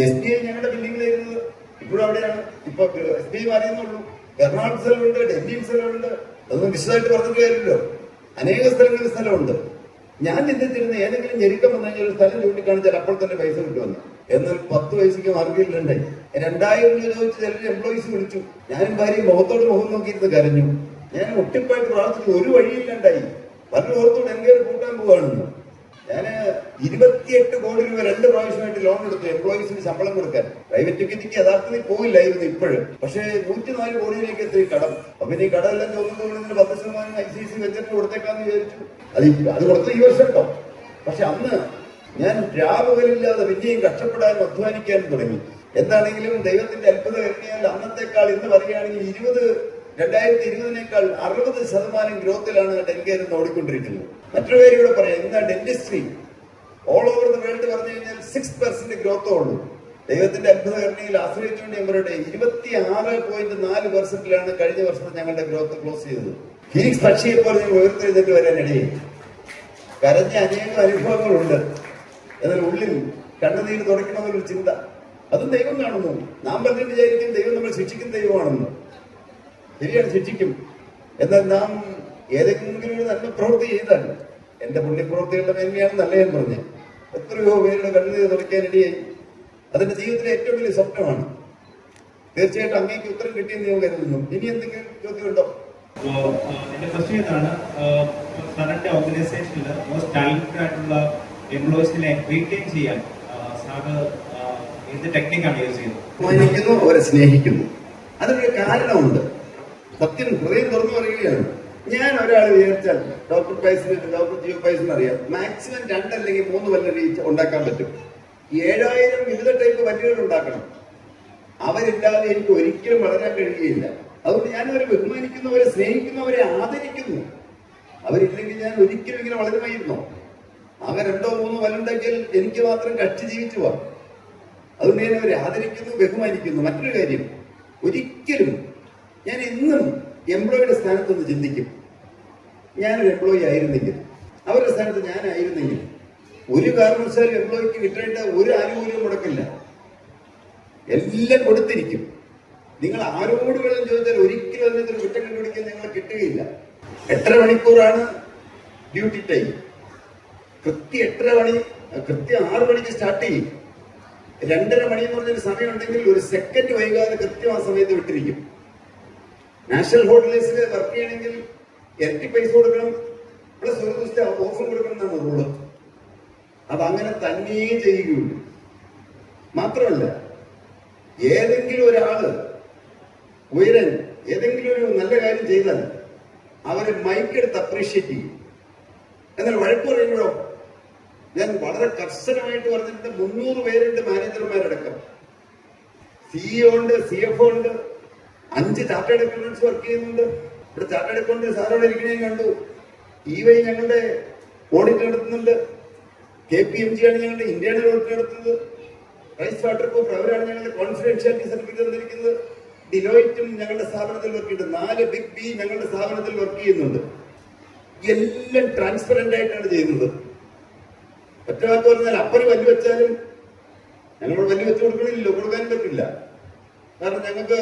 SBI ഞങ്ങളുടെ ബിൽഡിങ്ങിലായിരുന്നത്. ഇപ്പോഴും അവിടെയാണ്. ഇപ്പൊ SBI മാറിയെന്നുള്ളൂ. എറണാകുളം സ്ഥലമുണ്ട്, ഡൽഹിയിൽ സ്ഥലമുണ്ട്. അതൊന്നും വിശദമായിട്ട് പറഞ്ഞിട്ട് കാര്യമില്ലല്ലോ. അനേക സ്ഥലങ്ങളിൽ സ്ഥലമുണ്ട്. ഞാൻ ചിന്തിച്ചിരുന്ന ഏതെങ്കിലും ഞെരുക്കം വന്നു കഴിഞ്ഞാൽ ഒരു സ്ഥലം ചൂണ്ടിക്കാണിച്ചാൽ അപ്പോൾ തന്നെ പൈസ കിട്ടുമെന്ന്. എന്നാൽ 10 പൈസയ്ക്ക് മാർഗമില്ലുണ്ടായി. 2000 രൂപ ചോദിച്ച് ചിലർ എംപ്ലോയീസ് വിളിച്ചു. ഞാനും ഭാര്യ മുഖത്തോട് മുഖം നോക്കിയിരുന്ന് കരഞ്ഞു. ഞാൻ ഒട്ടിപ്പായിട്ട് പ്രാർത്ഥിച്ചു. ഒരു വഴിയില്ലാണ്ടായി. പലരും ഓർത്തോട് എൻകെയർ കൂട്ടാൻ പോവാണെന്ന്. ഞാൻ 28 കോടി രൂപ 2 പ്രാവശ്യമായിട്ട് ലോൺ എടുത്തു എംപ്ലോയീസിന് ശമ്പളം കൊടുക്കാൻ. പ്രൈവറ്റ് എക്വിറ്റിക്ക് യഥാർത്ഥത്തിൽ പോയില്ലായിരുന്നു ഇപ്പോഴും. പക്ഷേ 104 കോടിയിലേക്ക് എത്തി കടം. അപ്പൊ ഈ കടമെല്ലാം ചോദിക്കുന്നതിന് 10% ICICI വെച്ചിട്ട് കൊടുത്തേക്കാന്ന് വിചാരിച്ചു. അത് കൊടുത്ത ഈ വർഷം കേട്ടോ. പക്ഷെ അന്ന് ഞാൻ രാവുകളില്ലാതെ പിന്നെയും കഷ്ടപ്പെടാനും അധ്വാനിക്കാനും തുടങ്ങി. എന്താണെങ്കിലും ദൈവത്തിന്റെ അത്ഭുത കരുണിയാൽ അന്നത്തെക്കാൾ ഇന്ന് പറയുകയാണെങ്കിൽ 2020-നേക്കാൾ 60% ഗ്രോത്തിലാണ് ഡെൻകെയർ ഓടിക്കൊണ്ടിരിക്കുന്നത്. മറ്റൊരു കാര്യം കൂടെ പറയാം. ഇന്ന് dentistry all over the world പറഞ്ഞു കഴിഞ്ഞാൽ 6% ഗ്രോത്തേ ഉള്ളൂ. ദൈവത്തിന്റെ അത്ഭുത കരുണയിൽ ആശ്രയിച്ചുകൊണ്ട് ഞങ്ങളുടെ 26.4% കഴിഞ്ഞ വർഷം ഞങ്ങളുടെ ഗ്രോത്ത് ക്ലോസ് ചെയ്തത്. ഫീനിക്സ് പക്ഷിയെ പോലെ ഞങ്ങൾ ഉയർത്തെഴുന്നേറ്റ് വരാനിടയിൽ കരഞ്ഞ അനേകം അനുഭവങ്ങളുണ്ട്. എന്നാൽ ഉള്ളിൽ കണ്ണുനീര് തുടയ്ക്കണമെന്നൊരു ചിന്ത, അതും ദൈവം കാണുന്നു. നാം പലരും വിചാരിക്കും ദൈവം നമ്മൾ ശിക്ഷിക്കുന്ന ദൈവമാണെന്ന്. ശരിയാണ്, ശിക്ഷിക്കും. എന്നാൽ നാം ഏതെങ്കിലും ഒരു നല്ല പ്രവൃത്തി ചെയ്താൽ, എന്റെ പുണ്യപ്രവൃത്തികളുടെ മേന്മയാണെന്നല്ല ഞാൻ പറഞ്ഞത്, എത്രയോ പേരുടെ കണ്ണുനീര് തുടയ്ക്കാനിടയായി. അതെന്റെ ജീവിതത്തിലെ ഏറ്റവും വലിയ സ്വപ്നമാണ്. തീർച്ചയായിട്ടും അങ്ങേക്ക് ഉത്തരം കിട്ടിയെന്ന് ഞാൻ കരുതുന്നു. ഇനി എന്തെങ്കിലും ചോദ്യമുണ്ടോ? എന്റെ ക്വസ്റ്റ്യൻ ഇതാണ്. സാറിന്റെ ഓർഗനൈസേഷനിൽ മോസ്റ്റ് ടാലന്റഡ് ആയിട്ടുള്ള എംപ്ലോയീസിനെ റീറ്റെയിൻ ചെയ്യാൻ സാറ് എന്ത് ടെക്നിക്കാണ് യൂസ് ചെയ്യുന്നത്? ബഹുമാനിക്കുന്നു, അവരെ സ്നേഹിക്കുന്നു. അതിനൊരു കാരണമുണ്ട്. സത്യം ഹൃദയം തുറന്നു പറയുകയാണ്. ഞാൻ ഒരാൾ വിചാരിച്ചാൽ ഡോക്ടർ ജിയോ പൈസിന് അറിയാം, മാക്സിമം 2 അല്ലെങ്കിൽ 3 പല്ല് ഉണ്ടാക്കാൻ പറ്റും. 7000 വിവിധ ടൈപ്പ് പല്ലുകൾ ഉണ്ടാക്കണം. അവരില്ലാതെ എനിക്ക് ഒരിക്കലും വളരാൻ കഴിയുകയില്ല. അതുകൊണ്ട് ഞാൻ അവരെ ബഹുമാനിക്കുന്നു, അവരെ സ്നേഹിക്കുന്നു, അവരെ ആദരിക്കുന്നു. അവരില്ലെങ്കിൽ ഞാൻ ഒരിക്കലും ഇങ്ങനെ വളരുമായിരുന്നോ? ആകെ 2-3 പല്ലുണ്ടാക്കിയാൽ എനിക്ക് മാത്രം കക്ഷി ജീവിച്ചു പോവാം. അതുകൊണ്ട് ഞാൻ അവരെ ആദരിക്കുന്നു, ബഹുമാനിക്കുന്നു. മറ്റൊരു കാര്യം, ഒരിക്കലും ഞാൻ എന്നും എംപ്ലോയിയുടെ സ്ഥാനത്തൊന്ന് ചിന്തിക്കും. ഞാനൊരു എംപ്ലോയി ആയിരുന്നെങ്കിൽ, അവരുടെ സ്ഥാനത്ത് ഞാനായിരുന്നെങ്കിൽ, ഒരു കാരണവശാലും എംപ്ലോയിക്ക് കിട്ടേണ്ട ഒരു ആനുകൂല്യം മുടക്കില്ല, എല്ലാം കൊടുത്തിരിക്കും. നിങ്ങൾ ആരോട് വേണം ചോദിച്ചാൽ ഒരിക്കലും അതിനകത്തൊരു കുറ്റം കണ്ടുപിടിക്കാൻ ഞങ്ങളെ കിട്ടുകയില്ല. 8.5 മണിക്കൂറാണ് ഡ്യൂട്ടി ടൈം. കൃത്യം 8:30 മണി, കൃത്യം 6 മണിക്ക് സ്റ്റാർട്ട് ചെയ്യും. 2:30 മണി എന്ന് പറഞ്ഞൊരു സമയം ഉണ്ടെങ്കിൽ ഒരു സെക്കൻഡ് വൈകാതെ കൃത്യം ആ സമയത്ത് വിട്ടിരിക്കും. നാഷണൽ ഹോട്ടലേഴ്സിൽ വർക്ക് ചെയ്യണമെങ്കിൽ ഇരട്ടി പൈസ കൊടുക്കണം, പ്ലസ് ഒരു ദിവസത്തെ ഓഫും കൊടുക്കണം എന്നാണ് റൂള്. അതങ്ങനെ തന്നെ ചെയ്യുകയുള്ളൂ. മാത്രമല്ല, ഏതെങ്കിലും ഒരാള് ഉയരൻ ഏതെങ്കിലും ഒരു നല്ല കാര്യം ചെയ്താൽ അവരെ മൈക്കെടുത്ത് അപ്രീഷിയേറ്റ് ചെയ്യും. എന്നാൽ വഴക്ക് പറയുമ്പോഴോ ഞാൻ വളരെ കർശനമായിട്ട് പറഞ്ഞിട്ടുണ്ട്. 300 പേരുണ്ട് മാനേജർമാരടക്കം. CEO ഉണ്ട്, CFO ഉണ്ട്, 5 ചാർട്ടേഡ് അക്കൗണ്ടൻസ് വർക്ക് ചെയ്യുന്നുണ്ട്. ഇവിടെ ചാർട്ടേഡ് അക്കൗണ്ടൻസ് സാറോടെ ഇരിക്കണേയും കണ്ടു. EY ഞങ്ങളുടെ ഓഡിറ്റ് നടത്തുന്നുണ്ട്. KPMG ആണ് ഞങ്ങളുടെ ഇന്റേണൽ ഓഡിറ്റ് നടത്തുന്നത്. പ്രൈസ് വാട്ടർ പ്രൂഫ് അവരാണ് ഞങ്ങളുടെ കോൺഫിഡൻഷ്യാലിറ്റി സർട്ടിഫിക്കറ്റ് തന്നിരിക്കുന്നത്. ഡിലോയിറ്റും ഞങ്ങളുടെ സ്ഥാപനത്തിൽ വർക്ക് ചെയ്യുന്നുണ്ട്. 4 ബിഗ് ബി ഞങ്ങളുടെ സ്ഥാപനത്തിൽ വർക്ക് ചെയ്യുന്നുണ്ട്. എല്ലാം ട്രാൻസ്പെറന്റ് ആയിട്ടാണ് ചെയ്യുന്നത്. ഒറ്റ വാക്ക് പറഞ്ഞാൽ അപ്പന് വല്ലു വെച്ചാലും ഞങ്ങളോട് വല്ലു വെച്ച് കൊടുക്കണില്ലല്ലോ, കൊടുക്കാനും പറ്റില്ല. കാരണം ഞങ്ങൾക്ക്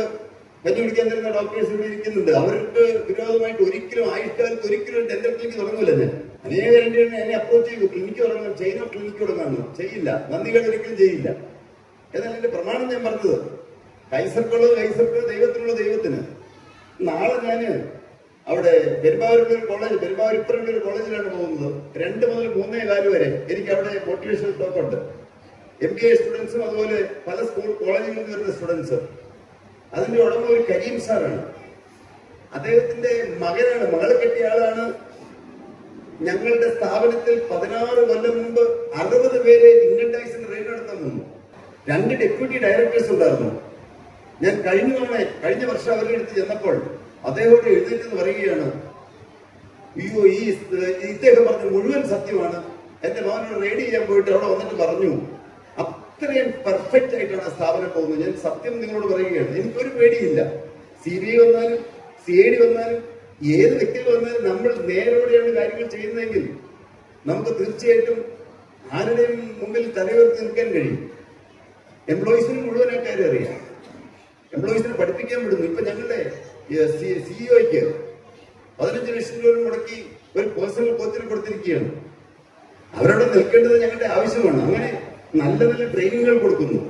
വല്ലു പിടിക്കാൻ തരുന്ന ഡോക്ടേഴ്സ് ഇവിടെ ഇരിക്കുന്നുണ്ട്. അവർക്ക് വിരോധമായിട്ട് ഒരിക്കലും ആയുഷ്കാലത്ത് ഒരിക്കലും ഡെന്റൽ ക്ലിനിക്ക് തുടങ്ങൂല. ഞാൻ അനേകം എന്നെ അപ്രോച്ച് ചെയ്തു, ക്ലിനിക്ക് തുടങ്ങാൻ, ചൈന ക്ലിനിക്ക് തുടങ്ങാമെന്ന്. ചെയ്യില്ല, നന്ദികൾ ഒരിക്കലും ചെയ്യില്ല. എന്നാൽ എന്റെ പ്രമാണം ഞാൻ പറഞ്ഞത് കൈസർക്കുള്ളത് കൈസർക്ക്, ദൈവത്തിനുള്ള ദൈവത്തിന്. നാളെ ഞാന് അവിടെ പെരുമ്പാവൂരിലുള്ള ഒരു കോളേജ്, പെരുമ്പാവൂർ ഇപ്പുറമുള്ള ഒരു കോളേജിലാണ് പോകുന്നത്. 2 മുതൽ 3:15 വരെ എനിക്ക് അവിടെ മോട്ടിവേഷണൽ ടോക്ക് ഉണ്ട്. MBA സ്റ്റുഡൻസും അതുപോലെ പല സ്കൂൾ കോളേജിൽ നിന്ന് വരുന്ന സ്റ്റുഡൻസ്. അതിന്റെ ഉടമ ഒരു കരീം സാറാണ്. അദ്ദേഹത്തിന്റെ മകനാണ്, മകളെ കെട്ടിയ ആളാണ്. ഞങ്ങളുടെ സ്ഥാപനത്തിൽ 16 കൊല്ലം മുമ്പ് 60 പേരെ ഇൻകം ടാക്സിന്റെ റെയ്ഡ് നടത്താൻ വന്നു. 2 ഡെപ്യൂട്ടി ഡയറക്ടേഴ്സ് ഉണ്ടായിരുന്നു. ഞാൻ കഴിഞ്ഞ വർഷം അവരുടെ അടുത്ത് ചെന്നപ്പോൾ അദ്ദേഹത്തോട് എഴുന്നേറ്റെന്ന് പറയുകയാണ്, അയ്യോ ഇദ്ദേഹം പറഞ്ഞ മുഴുവൻ സത്യമാണ്. എന്റെ മകനോട് റെയ്ഡ് ചെയ്യാൻ പോയിട്ട് അവിടെ വന്നിട്ട് പറഞ്ഞു. അത്രയും പെർഫെക്റ്റ് ആയിട്ടാണ് സ്ഥാപനം പോകുന്നത്. ഞാൻ സത്യം നിങ്ങളോട് പറയുകയാണ്, എനിക്കൊരു പേടിയില്ല. CBI വന്നാലും CID വന്നാലും ഏത് വ്യക്തികൾ വന്നാലും നമ്മൾ നേരോടെയാണ് കാര്യങ്ങൾ ചെയ്യുന്നതെങ്കിൽ നമുക്ക് തീർച്ചയായിട്ടും ആരുടെയും മുമ്പിൽ തലയുയർത്തി നിൽക്കാൻ കഴിയും. എംപ്ലോയീസിന് മുഴുവൻ ആ കാര്യം അറിയാം. എംപ്ലോയീസിനെ പഠിപ്പിക്കാൻ വിടുന്നു. ഇപ്പൊ ഞങ്ങളുടെ CEOയ്ക്ക് 15 ലക്ഷം രൂപ മുടക്കി ഒരു പേഴ്സണൽ കോച്ചിന് കൊടുത്തിരിക്കുകയാണ്. അവരവിടെ നിൽക്കേണ്ടത് ഞങ്ങളുടെ ആവശ്യമാണ്. അങ്ങനെ നല്ല നല്ല ട്രെയിനിങ്ങുകൾ കൊടുക്കുന്നു.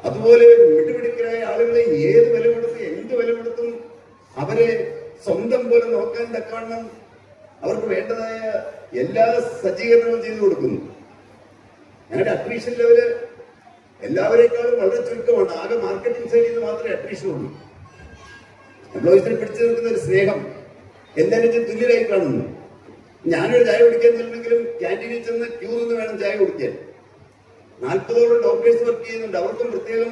അതുപോലെ വിട്ടുപിടിക്കലായ ആളുകളെ ഏത് വില കൊടുത്തും എന്ത് വില കൊടുത്തും അവരെ സ്വന്തം പോലെ നോക്കാൻ തക്കവണ്ണം അവർക്ക് വേണ്ടതായ എല്ലാ സജ്ജീകരണങ്ങളും ചെയ്തു കൊടുക്കുന്നു. ഞങ്ങളുടെ അട്രീഷൻ ലെവല് എല്ലാവരേക്കാളും വളരെ ചുരുക്കമാണ്. ആകെ മാർക്കറ്റിംഗ് സൈഡിൽ നിന്ന് മാത്രമേ അട്രീഷൻ ഉള്ളൂ. എംപ്ലോയീസിനെ പിടിച്ചു നിൽക്കുന്ന ഒരു സ്നേഹം എല്ലാവരും തുല്യരായി കാണുന്നു. ഞാനൊരു ചായ കുടിക്കാൻ ചെല്ലെങ്കിലും ക്യാൻറ്റീനിൽ ചെന്ന് ക്യൂ നിന്ന് വേണം ചായ കുടിക്കാൻ. 40ഓളം ഡോക്ടേഴ്സ് വർക്ക് ചെയ്യുന്നുണ്ട്. അവർക്കും പ്രത്യേകം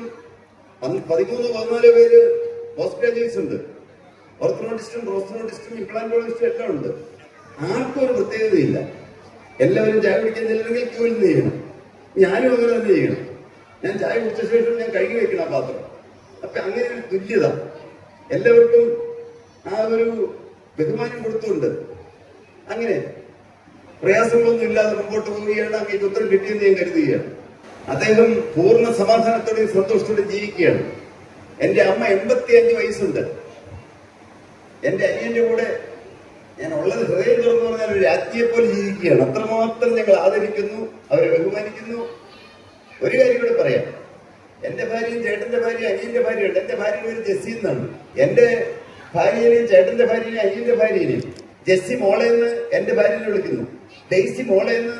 13-14 പേര് പോസ്റ്റ് ഗ്രാജുവേറ്റ്സ് ഉണ്ട്. ഓർത്തനോട്ടിസ്റ്റും പ്രോസ്റ്റനോട്ടിസ്റ്റും ഇംപ്ലാന്റോളജിസ്റ്റും എല്ലാം ഉണ്ട്. ആർക്കും ഒരു പ്രത്യേകതയില്ല. എല്ലാവരും ചായ കുടിക്കാൻ ചെല്ലണമെങ്കിൽ ക്യൂവിൽ നിന്ന് ചെയ്യണം. ഞാനും അങ്ങനെ തന്നെ ചെയ്യണം. ഞാൻ ചായ കുടിച്ച ശേഷം ഞാൻ കഴുകി വെക്കണം ആ പാത്രം. അപ്പൊ അങ്ങനെ ഒരു തുല്യത എല്ലാവർക്കും ആ ഒരു ബഹുമാനം കൊടുത്തുകൊണ്ട് അങ്ങനെ പ്രയാസങ്ങളൊന്നും ഇല്ലാതെ മുമ്പോട്ട് പോവുകയാണ്. അങ്ങേക്ക് ഉത്തരം കിട്ടിയെന്ന് ഞാൻ കരുതുകയാണ്. അദ്ദേഹം പൂർണ്ണ സമാധാനത്തോടെയും സന്തോഷത്തോടെ ജീവിക്കുകയാണ്. എന്റെ അമ്മ 85 വയസ്സുണ്ട്. എന്റെ അനിയന്റെ കൂടെ ഞാൻ ഉള്ളത് ഹൃദയം തുറന്നു പറഞ്ഞാൽ ഒരു രാജ്ഞിയെ പോലെ ജീവിക്കുകയാണ്. അത്രമാത്രം ഞങ്ങൾ ആദരിക്കുന്നു, അവരെ ബഹുമാനിക്കുന്നു. ഒരു കാര്യം കൂടെ പറയാം. എന്റെ ഭാര്യയും ചേട്ടന്റെ ഭാര്യയും അനിയന്റെ ഭാര്യയുണ്ട്. എന്റെ ഭാര്യയുടെ പേര് ജെസ്സി എന്നാണ്. എന്റെ ഭാര്യനെയും ചേട്ടന്റെ ഭാര്യനെയും അനിയന്റെ ഭാര്യനെയും ജെസ്സി മോളെന്ന് എന്റെ ഭാര്യനെ വിളിക്കുന്നു, ഡെയ്സി മോളെന്ന്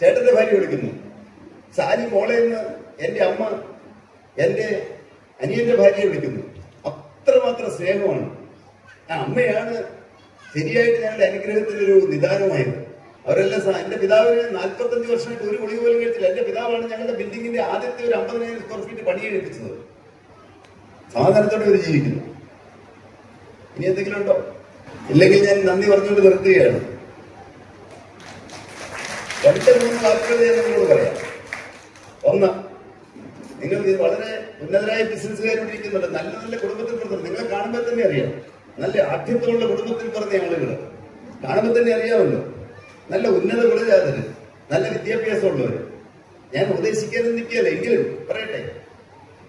ചേട്ടന്റെ ഭാര്യ വിളിക്കുന്നു, സാലി മോളെന്ന് എന്റെ അമ്മ എന്റെ അനിയന്റെ ഭാര്യയെ വിളിക്കുന്നു. അത്രമാത്രം സ്നേഹമാണ്. ആ അമ്മയാണ് ശരിയായിട്ട് ഞങ്ങളുടെ അനുഗ്രഹത്തിനൊരു നിദാനമായത്. അവരെല്ലാം എന്റെ പിതാവിന് 45 വർഷമായിട്ട് ഒരു ഗുളിക പോലും കഴിച്ചില്ല. എന്റെ പിതാവാണ് ഞങ്ങളുടെ ബിൽഡിങ്ങിന്റെ ആദ്യത്തെ ഒരു 50,000 സ്ക്വയർ ഫീറ്റ് പണിയെടുപ്പിച്ചത്. സമാധാനത്തോടെ അവർ ജീവിക്കുന്നു. ഇനി എന്തെങ്കിലും ഉണ്ടോ? ഇല്ലെങ്കിൽ ഞാൻ നന്ദി പറഞ്ഞുകൊണ്ട് നിർത്തുകയാണ്. 2-3 വാക്കുകൾ ഞാൻ നിങ്ങളോട് പറയാം. ഒന്ന്, നിങ്ങൾ വളരെ ഉന്നതരായ ബിസിനസ്സുകാരോടിരിക്കുന്നുണ്ട്. നല്ല നല്ല കുടുംബത്തിൽ പിറന്നു. നിങ്ങളെ കാണുമ്പോൾ തന്നെ അറിയാം. നല്ല ആഠ്യത്വമുള്ള കുടുംബത്തിൽ പിറന്ന ആളുകൾ കാണുമ്പോൾ തന്നെ അറിയാമല്ലോ. നല്ല ഉന്നത കുലജാതര്, നല്ല വിദ്യാഭ്യാസമുള്ളവര്. ഞാൻ ഉപദേശിക്കാനും നിൽക്കുകയല്ല, എങ്കിലും പറയട്ടെ,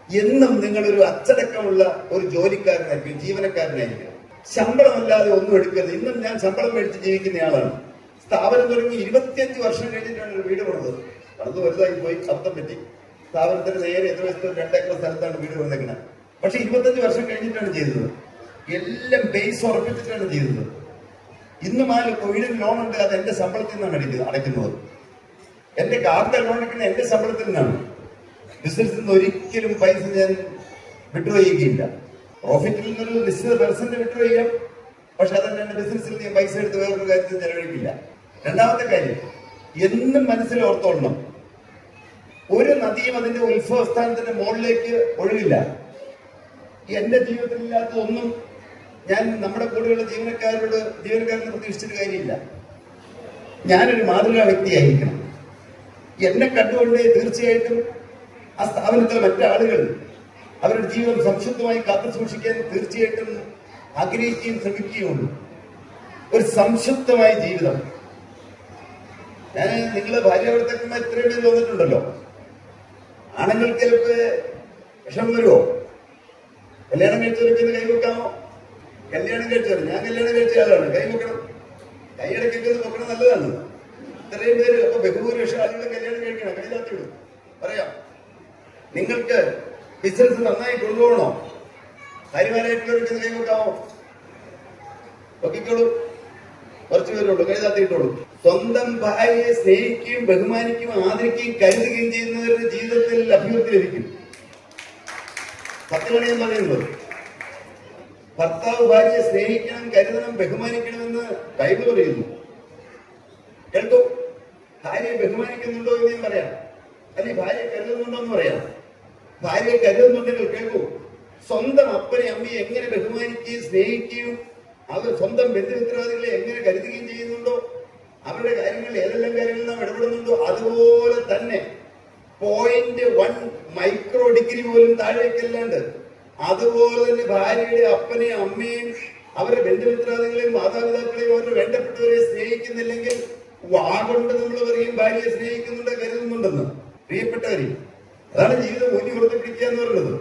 എന്നും നിങ്ങളൊരു അച്ചടക്കമുള്ള ഒരു ജോലിക്കാരനായിരിക്കും, ജീവനക്കാരനായിരിക്കും. ശമ്പളമല്ലാതെ ഒന്നും എടുക്കരുത്. ഇന്നും ഞാൻ ശമ്പളം മേടിച്ച് ജീവിക്കുന്നയാളാണ്. സ്ഥാപനം തുടങ്ങി 25 വർഷം കഴിഞ്ഞിട്ടാണ് ഒരു വീട് പണിതത്. പണിത് വലുതായി പോയി, അബദ്ധം പറ്റി. സ്ഥാപനത്തിന് നേരെ എതിർവശത്ത് 2 ഏക്കർ സ്ഥലത്താണ് വീട് പണിതേക്കുന്നത്. പക്ഷെ 25 വർഷം കഴിഞ്ഞിട്ടാണ് ചെയ്തത്. എല്ലാം ബേസ് ഉറപ്പിച്ചിട്ടാണ് ചെയ്തത്. ഇന്നും ആ വീടിന് ലോൺ ഉണ്ട്, അത് എന്റെ ശമ്പളത്തിൽ നിന്നാണ് അടയ്ക്കുന്നത്. എന്റെ കാറിന്റെ ലോൺ അടയ്ക്കുന്നത് എന്റെ ശമ്പളത്തിൽ നിന്നാണ്. ബിസിനസ്സിൽ നിന്ന് ഒരിക്കലും പൈസ ഞാൻ വിഡ്രോ ചെയ്യുകയില്ല. പ്രോഫിറ്റിൽ നിന്നൊരു നിശ്ചിത പെർസെന്റ് വിഡ്രോ ചെയ്യാം, പക്ഷെ അതെന്നെ എന്റെ ബിസിനസ്സിൽ ഞാൻ പൈസ എടുത്ത് വേറൊരു കാര്യത്തിൽ ചെലവഴിക്കില്ല. രണ്ടാമത്തെ കാര്യം, എന്നും മനസ്സിൽ ഓർത്തോളണം, ഒരു നദിയും അതിന്റെ ഉത്ഭവസ്ഥാനത്തിന്റെ മുകളിലേക്ക് ഒഴുകില്ല. എന്റെ ജീവിതത്തിൽ ഇല്ലാത്ത ഒന്നും ഞാൻ നമ്മുടെ കൂടെയുള്ള ജീവനക്കാരന് പ്രതീക്ഷിച്ചിട്ട് കാര്യമില്ല. ഞാനൊരു മാതൃകാ വ്യക്തിയായിരിക്കണം. എന്നെ കണ്ടുകൊണ്ട് തീർച്ചയായിട്ടും ആ സ്ഥാപനത്തിലെ മറ്റാളുകൾ അവരുടെ ജീവിതം സംശുദ്ധമായി കാത്തു സൂക്ഷിക്കാൻ തീർച്ചയായിട്ടും ആഗ്രഹിക്കുകയും ശ്രമിക്കുകയുള്ളൂ. ഒരു സംശുദ്ധമായ ജീവിതം. ഞാൻ നിങ്ങളെ ഭാര്യാഭർത്താക്കന്മാർ ഇത്രയും പേര് തോന്നിട്ടുണ്ടല്ലോ. ആണുങ്ങൾക്ക് ചിലപ്പോ വിഷമം വരുമോ? കല്യാണം കഴിച്ചവരൊക്കെ ഒന്ന് കൈവെക്കാമോ? കല്യാണം കഴിച്ചവർ, ഞാൻ കല്യാണം കഴിച്ച ആളാണ്, കൈവെക്കണം. കൈയടക്കൊക്കെ നോക്കണം, നല്ലതാണ്. ഇത്രയും പേര്, അപ്പൊ ബഹുഭൂരിപക്ഷം ആളുകൾ കല്യാണം കഴിക്കണം, കൈതാത്തി വിടും. പറയാം, നിങ്ങൾക്ക് ബിസിനസ് നന്നായി കൊണ്ടുപോകണോ? കാര്യമായിട്ടുള്ളവർക്ക് കൈവെക്കാമോ? നോക്കിക്കോളൂ, കുറച്ചു പേരുള്ളൂ, കൈതാത്തിയിട്ടുള്ളൂ. സ്വന്തം ഭാര്യയെ സ്നേഹിക്കുകയും ബഹുമാനിക്കുകയും ആദരിക്കുകയും കരുതുകയും ചെയ്യുന്നവരുടെ ജീവിതത്തിൽ അഭിവൃദ്ധി ലഭിക്കും. സത്യമാണ് ഞാൻ പറയുന്നത്. ഭർത്താവ് ഭാര്യയെ സ്നേഹിക്കണം, കരുതണം, ബഹുമാനിക്കണമെന്ന് ബൈബിൾ പറയുന്നു. കേൾക്കൂ, ഭാര്യയെ ബഹുമാനിക്കുന്നുണ്ടോ എന്ന് ഞാൻ പറയാം, അല്ലെങ്കിൽ ഭാര്യയെ കരുതുന്നുണ്ടോ എന്ന് പറയാം. ഭാര്യയെ കരുതുന്നുണ്ടെങ്കിൽ കേൾക്കൂ, സ്വന്തം അപ്പനെ അമ്മയെ എങ്ങനെ ബഹുമാനിക്കുകയും സ്നേഹിക്കുകയും അവർ സ്വന്തം ബന്ധുമിത്രാദികളെ എങ്ങനെ കരുതുകയും ചെയ്യുന്നുണ്ടോ, അവരുടെ കാര്യങ്ങളിൽ ഏതെല്ലാം കാര്യങ്ങളിൽ നാം ഇടപെടുന്നുണ്ടോ, അതുപോലെ തന്നെ 0.1 മൈക്രോ ഡിഗ്രി പോലും താഴേക്കല്ലാണ്ട് അതുപോലെ തന്നെ ഭാര്യയുടെ അപ്പനെയും അമ്മയും അവരുടെ ബന്ധുമിത്രാദികളെയും മാതാപിതാക്കളെയും അവരുടെ വേണ്ടപ്പെട്ടവരെ സ്നേഹിക്കുന്നില്ലെങ്കിൽ വാഗൊണ്ട് നമ്മൾ പറയും ഭാര്യയെ സ്നേഹിക്കുന്നുണ്ട്, കരുതുന്നുണ്ടെന്ന്. പ്രിയപ്പെട്ടവരെ, അതാണ് ജീവിതം ഊന്നി കൊടുത്ത് പിടിക്കുക എന്ന് പറയുന്നത്.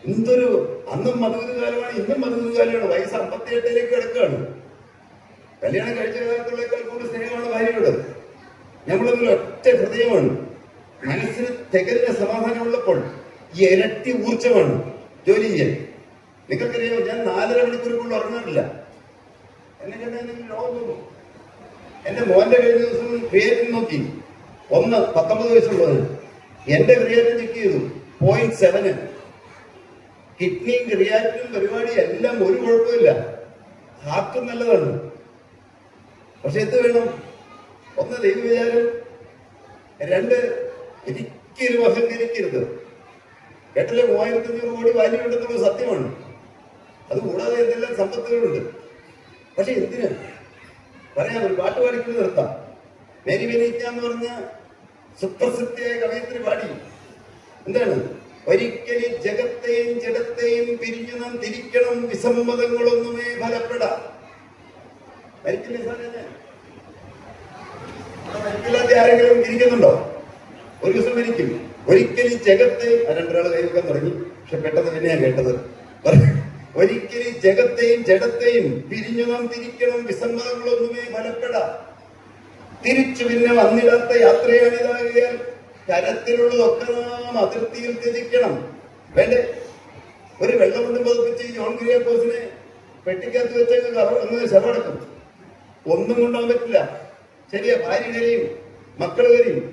എന്തൊരു അന്നും മധുവിധ കാലമാണ്, ഇന്നും മധുവിധ കാലമാണ്. വയസ്സ് 58ലേക്ക് കിടക്കുകയാണ്. കല്യാണം കഴിച്ച കാലത്തുള്ളേക്കാൾ കൂടുതൽ സ്നേഹമാണ് ഭാര്യയോട്. നമ്മളൊരു ഒറ്റ ഹൃദയമാണ്. മനസ്സിന് തികഞ്ഞ സമാധാനമുള്ളപ്പോൾ ഇരട്ടി ഊർജ്ജമാണ് ജോലി ചെയ്യാൻ. നിങ്ങൾക്കറിയാമോ, ഞാൻ 4.5 മണിക്കൂറുകൾ ഉറങ്ങാറില്ല. എന്നെ കണ്ടെങ്കിൽ ലോകം നോക്കും. എന്റെ മോന്റെ കഴിഞ്ഞ ദിവസം ക്രിയേറ്റിൻ നോക്കി, 19 വയസ്സുള്ളത്. എന്റെ ക്രിയേറ്റിൻ ചെക്ക് ചെയ്തു 0.7. കിഡ്നിയും ക്രിയാറ്റിനും പരിപാടി എല്ലാം ഒരു കുഴപ്പമില്ല. ഹാർട്ടും നല്ലതാണ്. പക്ഷെ എന്ത് വേണം? 1 ദൈവവിചാരം, 2 ഒരിക്കലും അഹങ്കരിക്കരുത്. കേട്ടല്ലേ, 3500 കോടി വാല്യൂ ഉണ്ടെന്നുള്ളത് സത്യമാണ്. അതുകൂടാതെ എന്തെല്ലാം സമ്പത്തുകളുണ്ട്. പക്ഷെ എന്തിന് പറയാം, ഒരു പാട്ട് പാടിക്കൊണ്ട് നിർത്താം. മേരി വെനീറ്റ എന്ന് പറഞ്ഞ സുപ്രസിദ്ധിയായ കവയിത്രി പാടി, എന്താണ്? ഒരിക്കലും ജഗത്തെയും ജഡത്തെയും പിരിഞ്ഞു നാം തിരിക്കണം, വിസമ്മതങ്ങളൊന്നുമേ ഫലപ്പെടാം. മരിക്കില്ലേ സാറേ? മരിക്കില്ലാത്ത ആരെങ്കിലും ഇരിക്കുന്നുണ്ടോ? ഒരു ദിവസം മരിക്കും. ഒരിക്കലും ജഗത്തെ 2 കൈവെക്കാൻ തുടങ്ങി, പക്ഷെ പെട്ടെന്ന് പിന്നെ ഞാൻ കേട്ടത്, ഒരിക്കലും ജഗത്തെയും ജഡത്തെയും പിരിഞ്ഞു നാം തിരിക്കണം, വിസമ്മതങ്ങളൊന്നുമേ ഫലപ്പെടാം. തിരിച്ചു പിന്നെ വന്നിടാത്ത യാത്രയാണിതാകിയാൽ കരത്തിലുള്ളതൊക്കെ നാം അതിർത്തിയിൽ ത്യജിക്കണം. വേണ്ടേ? ഒരു വെള്ളം കൊണ്ട് പതിപ്പിച്ച് ജോൺ കുര്യാക്കോസിനെ പെട്ടിക്കകത്ത് വെച്ച് ശവടക്കും. ഒന്നും കൊണ്ടുപോകാൻ പറ്റില്ല. ശരിയാ, ഭാര്യ കരയും, മക്കൾ കരയും.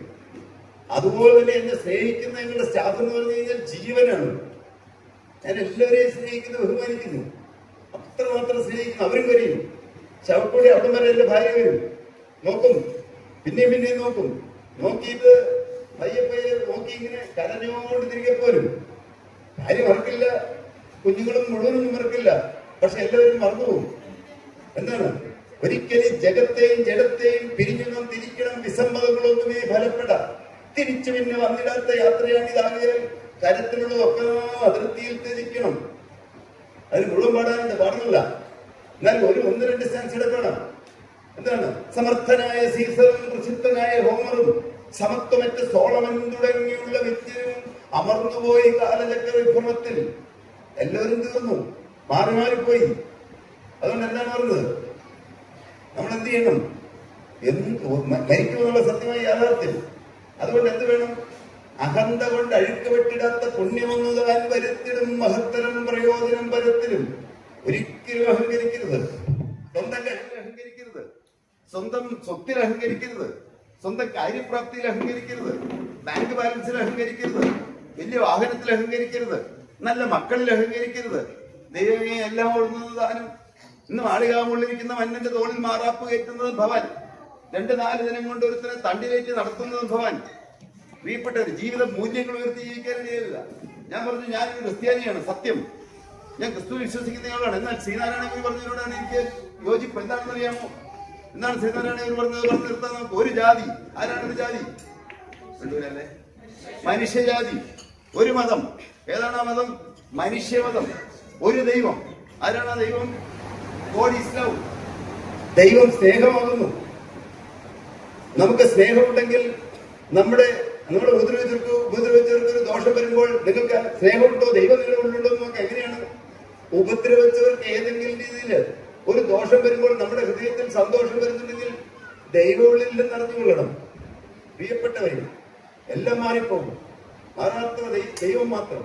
അതുപോലെ തന്നെ എന്നെ സ്നേഹിക്കുന്ന ഞങ്ങളുടെ സ്റ്റാഫ് എന്ന് പറഞ്ഞു കഴിഞ്ഞാൽ ജീവനാണ്. ഞാൻ എല്ലാവരെയും സ്നേഹിക്കുന്നു, ബഹുമാനിക്കുന്നു. അത്രമാത്രം സ്നേഹിക്കുന്നു. അവരും കരയും. ശവക്കൂടി അവിടം വരെ എന്റെ ഭാര്യ വരും, നോക്കും, പിന്നെയും നോക്കും. നോക്കിയിട്ട് പയ്യെ നോക്കി ഇങ്ങനെ കരഞ്ഞോണ്ട് തിരികെ പോരും. ഭാര്യ മറക്കില്ല, കുഞ്ഞുങ്ങളും മുഴുവനൊന്നും മറക്കില്ല, പക്ഷെ എല്ലാവരും മറന്നുപോകും. എന്താണ്? ഒരിക്കലും ജഗത്തെയും ജഡത്തെയും പിരിഞ്ഞു നാം തിരിക്കണം, വിസമ്മതങ്ങളൊന്നുമേ ഫലപ്പെടാം. തിരിച്ചു പിന്നെ വന്നിടാത്ത യാത്രയാണിതാകിയാൽ കരത്തിലുള്ളതൊക്കെ അതിർത്തിയിൽ ത്യജിക്കണം. അതിന് മുഴുവൻ പാടുന്നില്ല, എന്നാൽ 1-2 സ്റ്റാൻസ് ഇടപെടണം. എന്താണ്? സമർത്ഥനായ സീസറും പ്രസിദ്ധനായ ഹോമറും സമത്വമറ്റ സോളമൻ തുടങ്ങിയുള്ള വിദ്യരും അമർന്നുപോയി കാലചക്ര വിഭ്രമത്തിൽ. എല്ലാവരും തീർന്നു, മാറി മാറിപ്പോയി. അതുകൊണ്ട് എന്താണ് പറഞ്ഞത്? നമ്മൾ എന്ത് ചെയ്യണം? മരിക്കുമെന്നുള്ള സത്യമായ യാഥാർത്ഥ്യം. അതുകൊണ്ട് എന്ത് വേണം? അഹന്ത കൊണ്ട് അഴുക്ക് വെട്ടിടാത്ത പുണ്യമൊന്നു താൻ വരുത്തിടും, മഹത്തരം പ്രയോജനം പരത്തിലും. ഒരിക്കലും അഹങ്കരിക്കരുത്. സ്വന്തം കഴിവിൽ അഹങ്കരിക്കരുത്, സ്വന്തം സ്വത്തിൽ അഹങ്കരിക്കരുത്, സ്വന്തം കാര്യപ്രാപ്തിയിൽ അഹങ്കരിക്കരുത്, ബാങ്ക് ബാലൻസിൽ അഹങ്കരിക്കരുത്, വലിയ വാഹനത്തിൽ അഹങ്കരിക്കരുത്, നല്ല മക്കളിൽ അഹങ്കരിക്കരുത്. ദൈവമേ എല്ലാം ഓടുന്നത് താനും. ഇന്ന് മാളികാമുള്ളിരിക്കുന്ന മന്നന്റെ തോളിൽ മാറാപ്പ് കയറ്റുന്നത് ഭവാൻ. 2-4 ദിനം കൊണ്ട് ഒരുത്തനെ തണ്ടിലേറ്റ് നടത്തുന്നത് ഭവാൻ. പ്രിയപ്പെട്ടവർ, ജീവിത മൂല്യങ്ങൾ ഉയർത്തി ജീവിക്കാനാണ് ചെയ്യുക. ഞാൻ പറഞ്ഞു, ഞാനൊരു ക്രിസ്ത്യാനിയാണ്, സത്യം. ഞാൻ ക്രിസ്തു വിശ്വസിക്കുന്നയാളാണ്. എന്നാൽ ശ്രീനാരായണ ഗുരു പറഞ്ഞതിനോടാണ് എനിക്ക് യോജിപ്പ്. എന്താണെന്ന് അറിയാമോ? എന്താണ് ശ്രീനാരായണ ഗുരു പറഞ്ഞത്? പറഞ്ഞു നിർത്താൻ നമുക്ക്. ഒരു ജാതി. ആരാണ് ഒരു ജാതി? കണ്ടൂരല്ലേ? മനുഷ്യജാതി. ഒരു മതം. ഏതാണ് ആ മതം? മനുഷ്യമതം. ഒരു ദൈവം. ആരാണ് ആ ദൈവം? God is love. ദൈവം സ്നേഹമാകുന്നു. നമുക്ക് സ്നേഹമുണ്ടെങ്കിൽ നമ്മുടെ ഉപദ്രവിച്ചവർക്ക് ഒരു ദോഷം വരുമ്പോൾ നിങ്ങൾക്ക് സ്നേഹമുണ്ടോ, ദൈവം നിങ്ങളുടെ ഉള്ളിലുണ്ടോ എന്ന് നോക്കാം. എങ്ങനെയാണ്? ഉപദ്രവിച്ചവർക്ക് ഏതെങ്കിലും രീതിയിൽ ഒരു ദോഷം വരുമ്പോൾ നമ്മുടെ ഹൃദയത്തിൽ സന്തോഷം വരുന്നുണ്ടെങ്കിൽ ദൈവം ഉള്ളിൽ നിന്ന് അറിഞ്ഞുകൊള്ളണം. പ്രിയപ്പെട്ടവരും, എല്ലാം മാറിപ്പോകും. മാറാത്ത ദൈവം മാത്രം.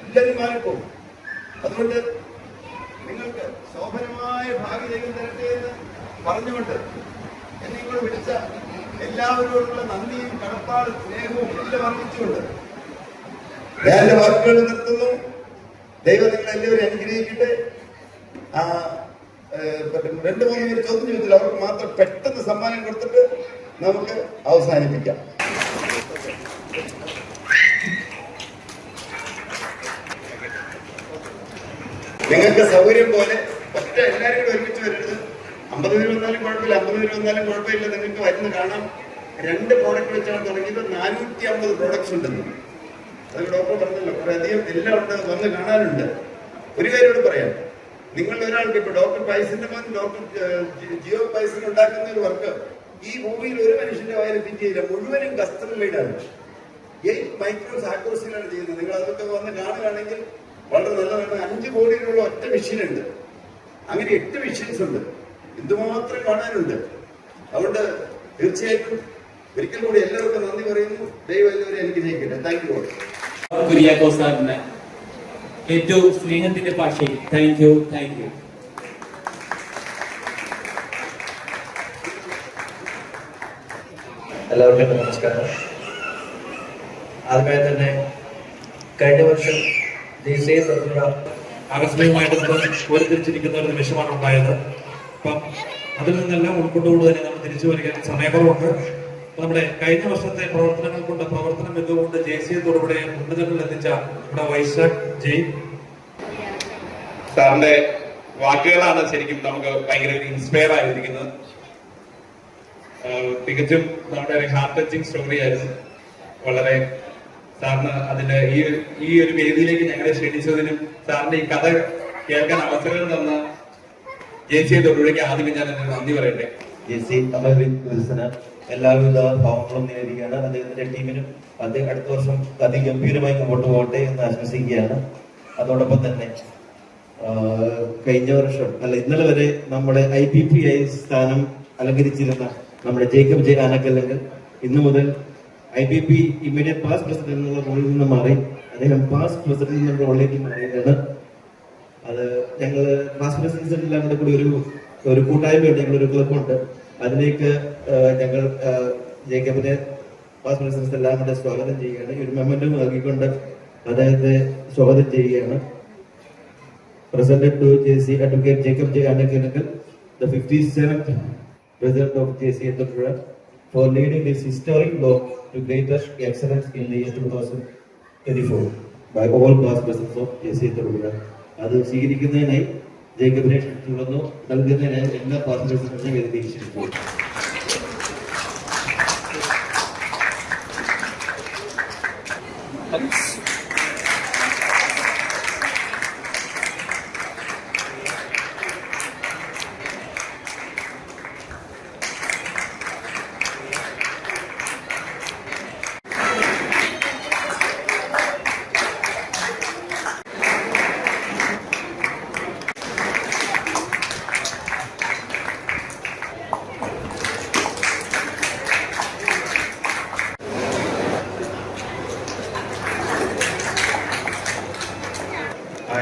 എല്ലാവരും മാറിപ്പോകും. അതുകൊണ്ട് നിങ്ങൾക്ക് ശോഭനമായ ഭാവി ദൈവം തരട്ടെ എന്ന് പറഞ്ഞുകൊണ്ട് എന്നെ നിങ്ങൾ വിളിച്ച എല്ലാവരോടുള്ള നന്ദിയും കടപ്പാടും സ്നേഹവും എല്ലാം അറിയിച്ചുകൊണ്ട് ഞാൻ എന്റെ വാക്കുകൾ നിർത്തുന്നു. ദൈവം നിങ്ങൾ എല്ലാവരും അനുഗ്രഹിക്കട്ടെ. 2-3 പേര് ചോദ്യം ചോദിച്ചില്ല, അവർക്ക് മാത്രം പെട്ടെന്ന് സമ്മാനം കൊടുത്തിട്ട് നമുക്ക് അവസാനിപ്പിക്കാം. നിങ്ങൾക്ക് സൗകര്യം പോലെ ഒറ്റ എല്ലാവരും കൂടെ ഒരുമിച്ച് വരരുത്. 50 പേര് വന്നാലും കുഴപ്പമില്ല, 50 പേര് വന്നാലും കുഴപ്പമില്ല. നിങ്ങൾക്ക് വരുന്ന കാണാം. 2 പ്രോഡക്റ്റ് വെച്ചാണ് തുടങ്ങിയത്. 450 പ്രോഡക്ട്സ് ഉണ്ടെന്ന് അത് ഡോക്ടർ പറഞ്ഞല്ലോ. കുറെ അധികം എല്ലാം ഉണ്ട്, വന്ന് കാണാനുണ്ട്. ഒരു പേരോട് പറയാം, നിങ്ങളുടെ ഒരാൾക്ക് ഇപ്പൊ ഡോക്ടർ പൈസന്റെ മോൻ ഡോക്ടർ ജിയോ പൈസന് ഉണ്ടാക്കുന്ന ഒരു വർക്ക് ഈ ഭൂമിയിൽ ഒരു മനുഷ്യന്റെ വായിൽ ഫിറ്റ് ചെയ്യില്ല. മുഴുവനും കസ്റ്റം മെയ്ഡാണ്. 8 മൈക്രോസ് ആക്രോസിലാണ് ചെയ്യുന്നത്. നിങ്ങൾ അതൊക്കെ വന്ന് കാണുകയാണെങ്കിൽ വളരെ നല്ലതാണ്. 5 കോടിയിലുള്ള ഒറ്റ മെഷീനുണ്ട്. അങ്ങനെ 8 മെഷീൻസ് ഉണ്ട്. എന്തുമാത്രം കാണാനുണ്ട്. അതുകൊണ്ട് തീർച്ചയായിട്ടും ഒരിക്കൽ കൂടി എല്ലാവർക്കും നന്ദി പറയുന്നു. ദൈവം എല്ലാവരും അനുഗ്രഹിക്കട്ടെ. Thank you. കുര്യാക്കോസ് സാറിന് ഏറ്റവും സ്നേഹത്തിന്റെ ഭാഷയിൽ താങ്ക് യു. എല്ലാവർക്കും നമസ്കാരം. ആദ്യമായി തന്നെ കഴിഞ്ഞ വർഷം ദേശീയ തൊടുപുഴ ആകസ്മികമായിട്ട് നമ്മൾ വേർതിരിച്ചിരിക്കുന്ന ഒരു നിമിഷമാണ് ഉണ്ടായത്. അപ്പം അതിൽ നിന്നെല്ലാം ഉൾക്കൊണ്ടുകൊണ്ട് തന്നെ നമ്മൾ തിരിച്ചു വരിക. സമയക്കുറവുണ്ട്. നമ്മുടെ കഴിഞ്ഞ വർഷത്തെ പ്രവർത്തനങ്ങൾ കൊണ്ട് പ്രവർത്തനം മികവുകൊണ്ട് JCA തൊടുപുഴ ഉന്നതങ്ങളിൽ എത്തിച്ച നമ്മുടെ വൈശാഖ് ജയ് സാറിന്റെ വാക്കുകളാണ് ശരിക്കും നമുക്ക് ഭയങ്കര ഇൻസ്പയർ ആയിരിക്കുന്നത്. തികച്ചും നമ്മുടെ ഒരു ഹാർട്ട് ടച്ചിങ് സ്റ്റോറി ആയിരുന്നു. വളരെ സാറിന് അതിന്റെ ഈ ഒരു വേദിയിലേക്ക് ഞങ്ങളെ ക്ഷണിച്ചതിനും സാറിന്റെ ഈ കഥ കേൾക്കാൻ അവസരം തന്ന JCA തൊടുപുഴയ്ക്ക് ആദ്യമേ ഞാൻ നന്ദി പറയട്ടെ. JC വിൽസന് എല്ലാവിധ ഭാവങ്ങളും നേരുകയാണ്. അദ്ദേഹത്തിന്റെ ടീമിനും അടുത്ത വർഷം അതിഗംഭീരമായി മുമ്പോട്ട് പോകട്ടെ എന്ന് ആശംസിക്കുകയാണ്. അതോടൊപ്പം തന്നെ കഴിഞ്ഞ വർഷം ഇന്നലെ വരെ നമ്മുടെ IPPI സ്ഥാനം അലങ്കരിച്ചിരുന്ന നമ്മുടെ ജേക്കബ് ജെ ആനക്കല്ലെങ്കിൽ ഇന്നു മുതൽ IPP ഇമ്മീഡിയറ്റ് പാസ്റ്റ് പ്രസിഡന്റ് എന്നുള്ള റോളിൽ നിന്ന് മാറി അദ്ദേഹം പാസ്റ്റ് പ്രസിഡന്റ് എന്നുള്ള റോളിലേക്ക് മാറിയതാണ്. അത് ഞങ്ങൾ പാസ്റ്റ് പ്രസിഡൻസ് എല്ലാം കൂടി ഒരു കൂട്ടായ്മയുണ്ട്. ഞങ്ങളൊരു ക്ലബുണ്ട്. അതിലേക്ക് ഞങ്ങൾ ജേക്കബിനെ പാസ്റ്റ് പ്രസിഡൻസ് എല്ലാം കൂടെ സ്വാഗതം ചെയ്യുകയാണ്. ഒരു മെമ്മന്റോ നൽകിക്കൊണ്ട് അദ്ദേഹത്തെ സ്വാഗതം ചെയ്യുകയാണ്. Presented to JC Advocate Jacob J. Anakinakal, the 57th President of JCA Tirupura, for leading this historic block to greater excellence in the year 2024 by all past presidents of JCA Tirupura. അത് സ്വീകരിക്കുന്നതിനായി ജേക്കബിനെ തുടർന്നു നൽകുന്നതിനായി എല്ലാ പാസ്റ്റ് പ്രസിഡന്റിനെ വേദിയിച്ചിരിക്കുന്നു.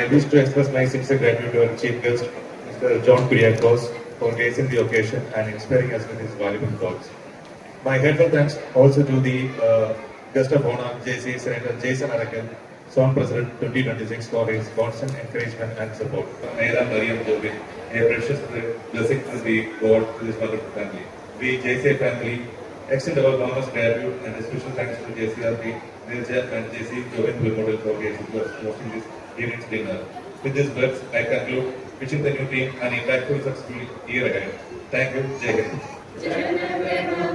I wish to express my sincere gratitude to our chief guest, Mr. John Kuriakos, for gracing the occasion and inspiring us with his valuable thoughts. My heartfelt thanks also to the guest of honor, JC Senator Jason Arakel, Zone President 2026, for his constant encouragement and support. May Allah Mariam Jobin, a precious blessing to be God to this wonderful family. We, JCA family, extend our warmest gratitude and a special thanks to JCRP, Nirja and JC Jovin Model for hosting this evening's dinner. With these words, I conclude, wishing the new team an impactful, successful year ahead. Thank you, Jai Hind.